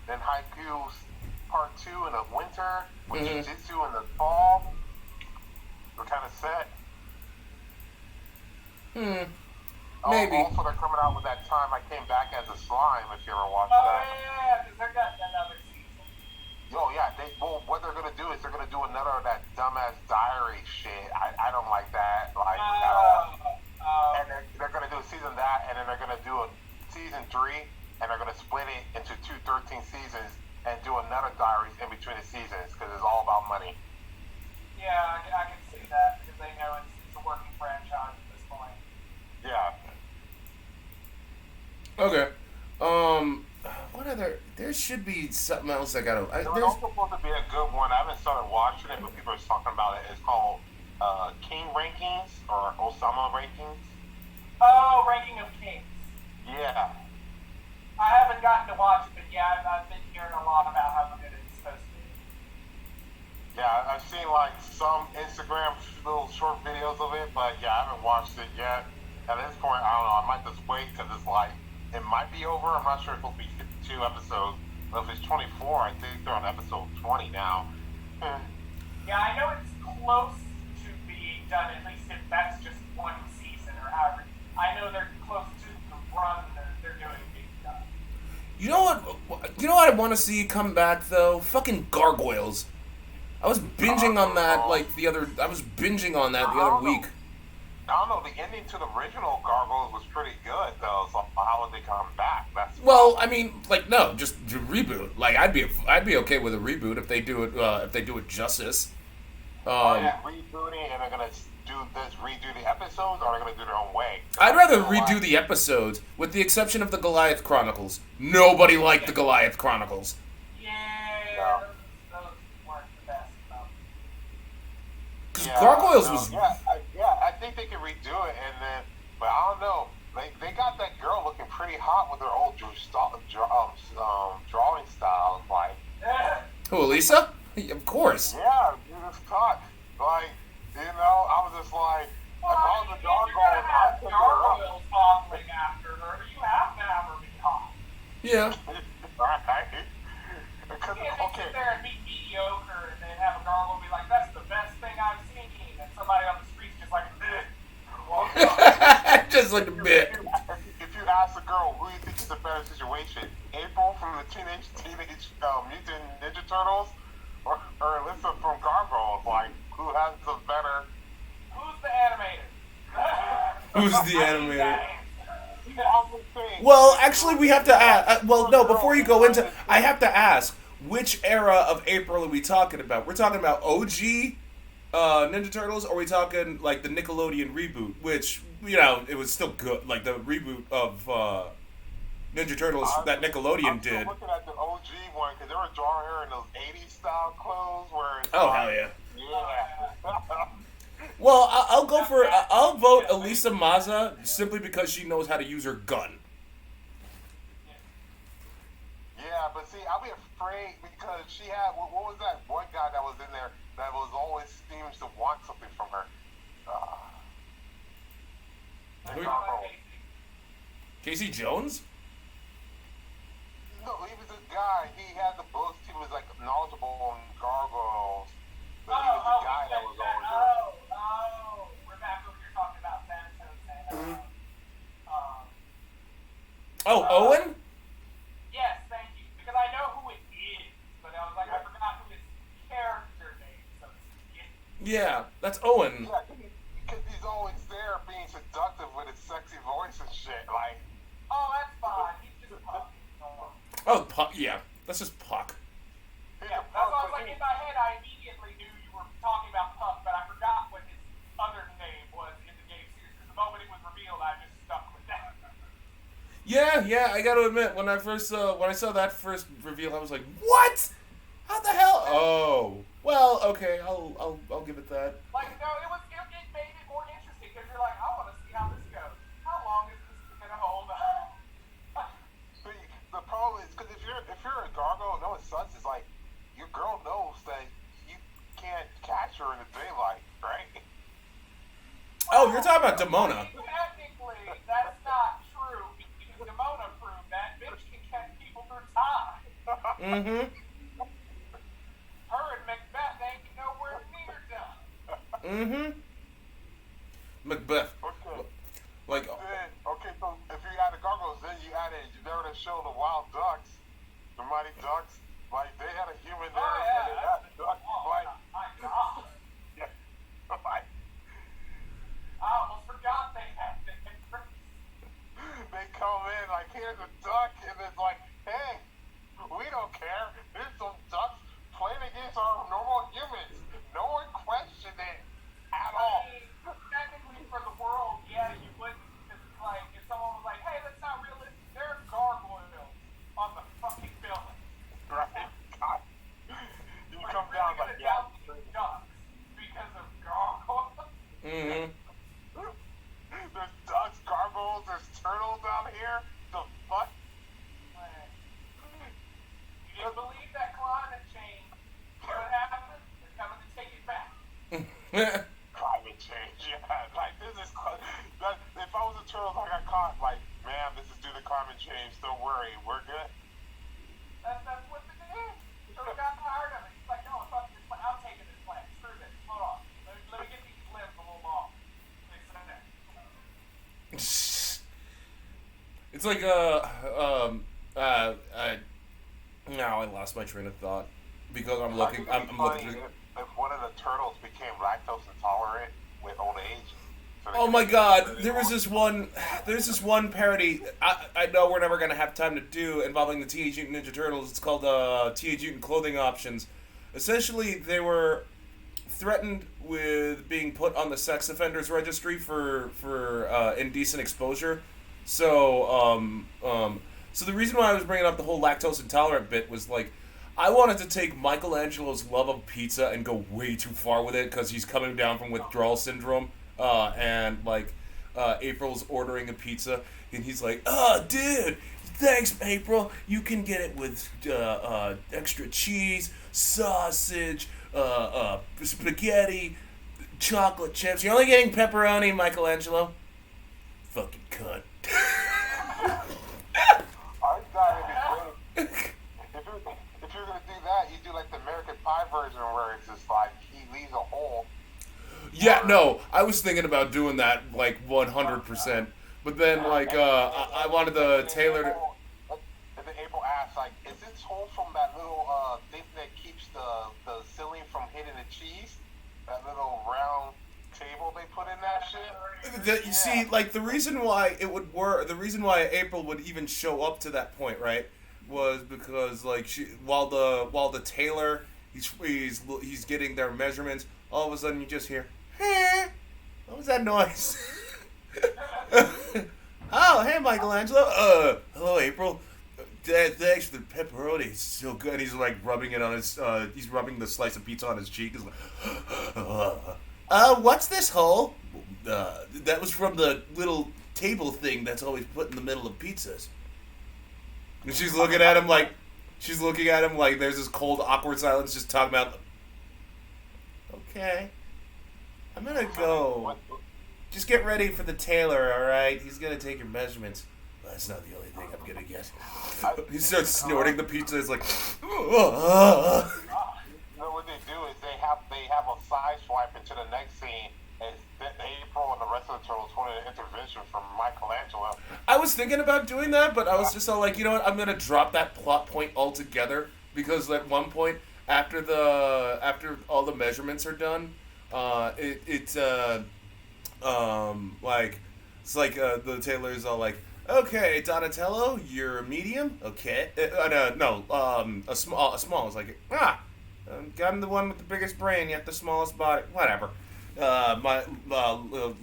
then Haikyuu part 2 in the winter, with Jujutsu in the fall, we're kind of set. Maybe. Also, they're coming out with that time I came back as a slime. If you ever watched Oh that. yeah, because they're got another season. Yeah. What they're gonna do is they're gonna do another of that dumbass diary shit. I don't like that. Like at all. And they're gonna do a season that, and then they're gonna do a season 3, and they're gonna split it into 2 13 seasons and do another diaries in between the seasons because it's all about money. Yeah, I can see that because they know it's a working franchise at this point. Yeah. Okay. What other? There should be something else I gotta. It was also supposed to be a good one. I haven't started watching it, but people are talking about it. It's called King Rankings or Osama Rankings. Oh, Ranking of Kings. Yeah. I haven't gotten to watch it, but yeah, I've been hearing a lot about how good it's supposed to be. Yeah, I've seen like some Instagram little short videos of it, but yeah, I haven't watched it yet. At this point, I don't know. I might just wait because it's like it might be over. I'm not sure if it'll be 52 episodes. But if it's 24, I think they're on episode 20 now. Yeah, I know it's close to being done. At least if that's just one season or however. I know they're close to the run they're doing being done. You know what? You know what I want to see come back though? Fucking Gargoyles. I was binging on that the other week. I don't know. The ending to the original Gargoyles was pretty good, though. So how would they come back? Well, I mean, like no, just reboot. Like I'd be okay with a reboot if they do it justice. Are they rebooting and they're gonna redo the episodes, or are they gonna do their own way? I'd rather redo the episodes, with the exception of the Goliath Chronicles. Nobody liked the Goliath Chronicles. Yeah, those weren't the best. Because Gargoyles was... I think they can redo it, and then, but I don't know. They got that girl looking pretty hot with her old drawing styles, like. Who, Elisa? Of course. Yeah, you just thought, like, I was just like, if I was a gargoyle, I'd pick her up. Gargoyles following after her. You have to have her be hot. Yeah. Right. You can't sit there and be mediocre and then have a gargoyle be like, that's the best thing I've seen, and somebody on the street's just like, just like a bit. If you ask a girl who you think is a better situation, April from the Teenage Mutant Ninja Turtles, or Alyssa from Gargoyles, like, who has the better? who's the animator? Who's the animator? Well, actually, we have to ask. Well, no, before you go into, I have to ask, which era of April are we talking about? We're talking about OG Ninja Turtles, or are we talking like the Nickelodeon reboot, which, it was still good, like the reboot of Ninja Turtles that Nickelodeon did. I'm looking at the OG one because they were drawing her in those 80s style clothes where it's hell yeah. Yeah. Well, I'll vote Elisa Maza simply because she knows how to use her gun. Yeah, but see, I'll be afraid because she had, what was that one guy that was in there that was always seems to want something from her? Casey Jones? No, he was a guy. He had the books. He was like knowledgeable on gargoyles. But he was the guy that was always there. We're back over here talking about Thanatos and Owen? Yes, thank you. Because I know who it is, but I was like, I forgot who his character name is. So Yeah, that's Owen. Yeah, because he's always there being seductive with his sexy voice and shit. Like, oh, that's fine. He's just a puppy. Oh, Puck, yeah. That's just Puck. Yeah, that's why I was like, in my head, I immediately knew you were talking about Puck, but I forgot what his other name was in the game series. Because the moment it was revealed, I just stuck with that. Yeah, I gotta admit, when I saw that first reveal, I was like, what? How the hell? Oh, well, okay, I'll give it that. Like, no, it made it more interesting, because you're like, I want to see how this goes. How long is this going to hold up? see, the problem is because if you're a gargoyle, no, it sucks. It's like your girl knows that you can't catch her in the daylight, right? Oh, you're talking about Demona. Technically, that's not true, because Demona proved that bitch can catch people through time. Mm-hmm. Her and Macbeth ain't nowhere near done. Mm-hmm. Macbeth. Okay. Like, Okay, so if you add the gargoyles, then you added, you never to show the wild ducks, the mighty ducks, like they had a human there, and they had ducks, like, My God. yeah, like, I almost forgot they had different. they come in like, here's a duck, and it's like, hey, we don't care, there's some ducks playing against our normal humans, no one questioned it at all. I mean, technically for the world, yeah, you wouldn't. Like, if someone was like, hey, that's not realistic, there are gargoyles on the fucking building. Right? God. You Like, come really down gonna like, doubt yeah. these ducks because of gargoyles? mm-hmm. There's ducks, gargoyles, there's turtles out here. The fuck? You didn't believe that climate change. You know what happened? They're coming to take it back. Climate change, yeah. Like, this is, if I was a turtle, I got caught, like, man, this is due to climate change. Don't worry, we're good. That's what it is. So we got tired of it. He's like, no, fuck this plant. I'm taking this plant. Screw this. Hold on. Let me get these limbs a little long. They said that. It's like, now I lost my train of thought because I'm looking. I'm looking. If one of the turtles became lactose intolerant with old age. So Oh my God! There's this one parody. I know we're never gonna have time to do involving the Teenage Mutant Ninja Turtles. It's called Teenage Mutant Clothing Options. Essentially, they were threatened with being put on the sex offenders registry for indecent exposure. So so the reason why I was bringing up the whole lactose intolerant bit was like, I wanted to take Michelangelo's love of pizza and go way too far with it because he's coming down from withdrawal syndrome, and like April's ordering a pizza and he's like, "Oh, dude, thanks, April. You can get it with extra cheese, sausage, spaghetti, chocolate chips. You're only getting pepperoni, Michelangelo." Fucking cunt. I thought it'd be great. If you're gonna do that, you do like the American Pie version where it's just like he leaves a hole. Yeah, no, I was thinking about doing that like 100%, but then like I wanted the tailor to. And then April asks, like, is this hole from that little thing that keeps the ceiling from hitting the cheese? That little round table they put in that shit? You see, like, the reason why it would work, the reason why April would even show up to that point, right, was because like while the tailor he's getting their measurements, all of a sudden you just hear, "Hey, what was that noise?" "Oh, hey, Michelangelo. Hello, April. Thanks for the pepperoni. It's so good." And he's like rubbing it on his. He's rubbing the slice of pizza on his cheek. He's like, "What's this hole?" That was from the little table thing that's always put in the middle of pizzas." And she's looking at him like, there's this cold, awkward silence, just talking about. "Okay, I'm gonna go. Just get ready for the tailor, all right? He's gonna take your measurements." "Well, that's not the only thing I'm gonna get." He starts snorting the pizza. He's like, You know what they do is they have a side swipe into the next scene. And April and the rest of the turtles wanted an intervention from Michelangelo. I was thinking about doing that, but I was just all like, you know what? I'm gonna drop that plot point altogether because at one point after all the measurements are done, the tailor's all like, "Okay, Donatello, you're a medium. Okay, a small. It's like, I'm the one with the biggest brain, yet the smallest body. Whatever.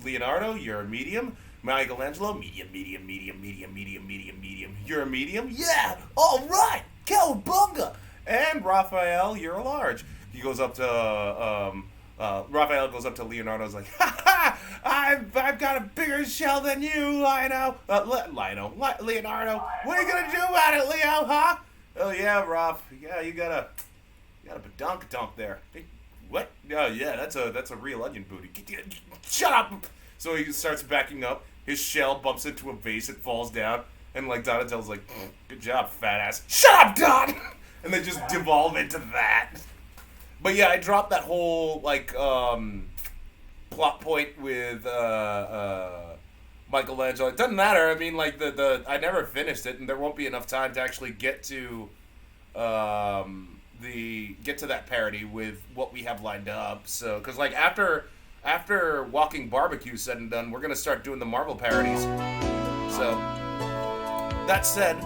Leonardo, you're a medium. Michelangelo, medium. You're a medium. Yeah, all right, cowabunga. And Raphael, you're a large." He goes up to Raphael goes up to Leonardo's like, "Ha ha! I've got a bigger shell than you, Leonardo. Leonardo. What are you gonna do about it, Leo? Huh? Oh yeah, Raph. Yeah, you got a badonkadonk there. What? Oh yeah, that's a real onion booty. Shut up!" So he starts backing up. His shell bumps into a vase. It falls down, and like Donatello's like, "Good job, fat ass." "Shut up, Don!" And they just devolve into that. But yeah, I dropped that whole like plot point with Michelangelo. It doesn't matter. I mean, like I never finished it, and there won't be enough time to actually get to that parody with what we have lined up. So, because like after Walking Barbecue said and done, we're gonna start doing the Marvel parodies. So that said,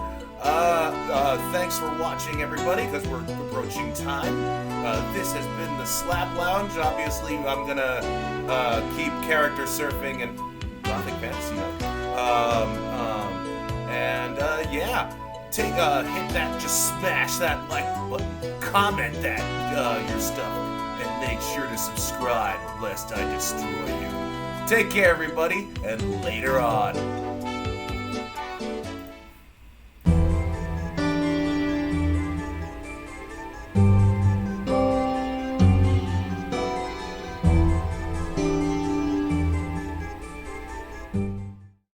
thanks for watching, everybody, because we're approaching time. This has been the Slab Lounge. Obviously, I'm gonna keep character surfing and Gothic fantasy. Yeah. Hit that, just smash that like button, comment that your stuff, and make sure to subscribe lest I destroy you. Take care, everybody, and later on.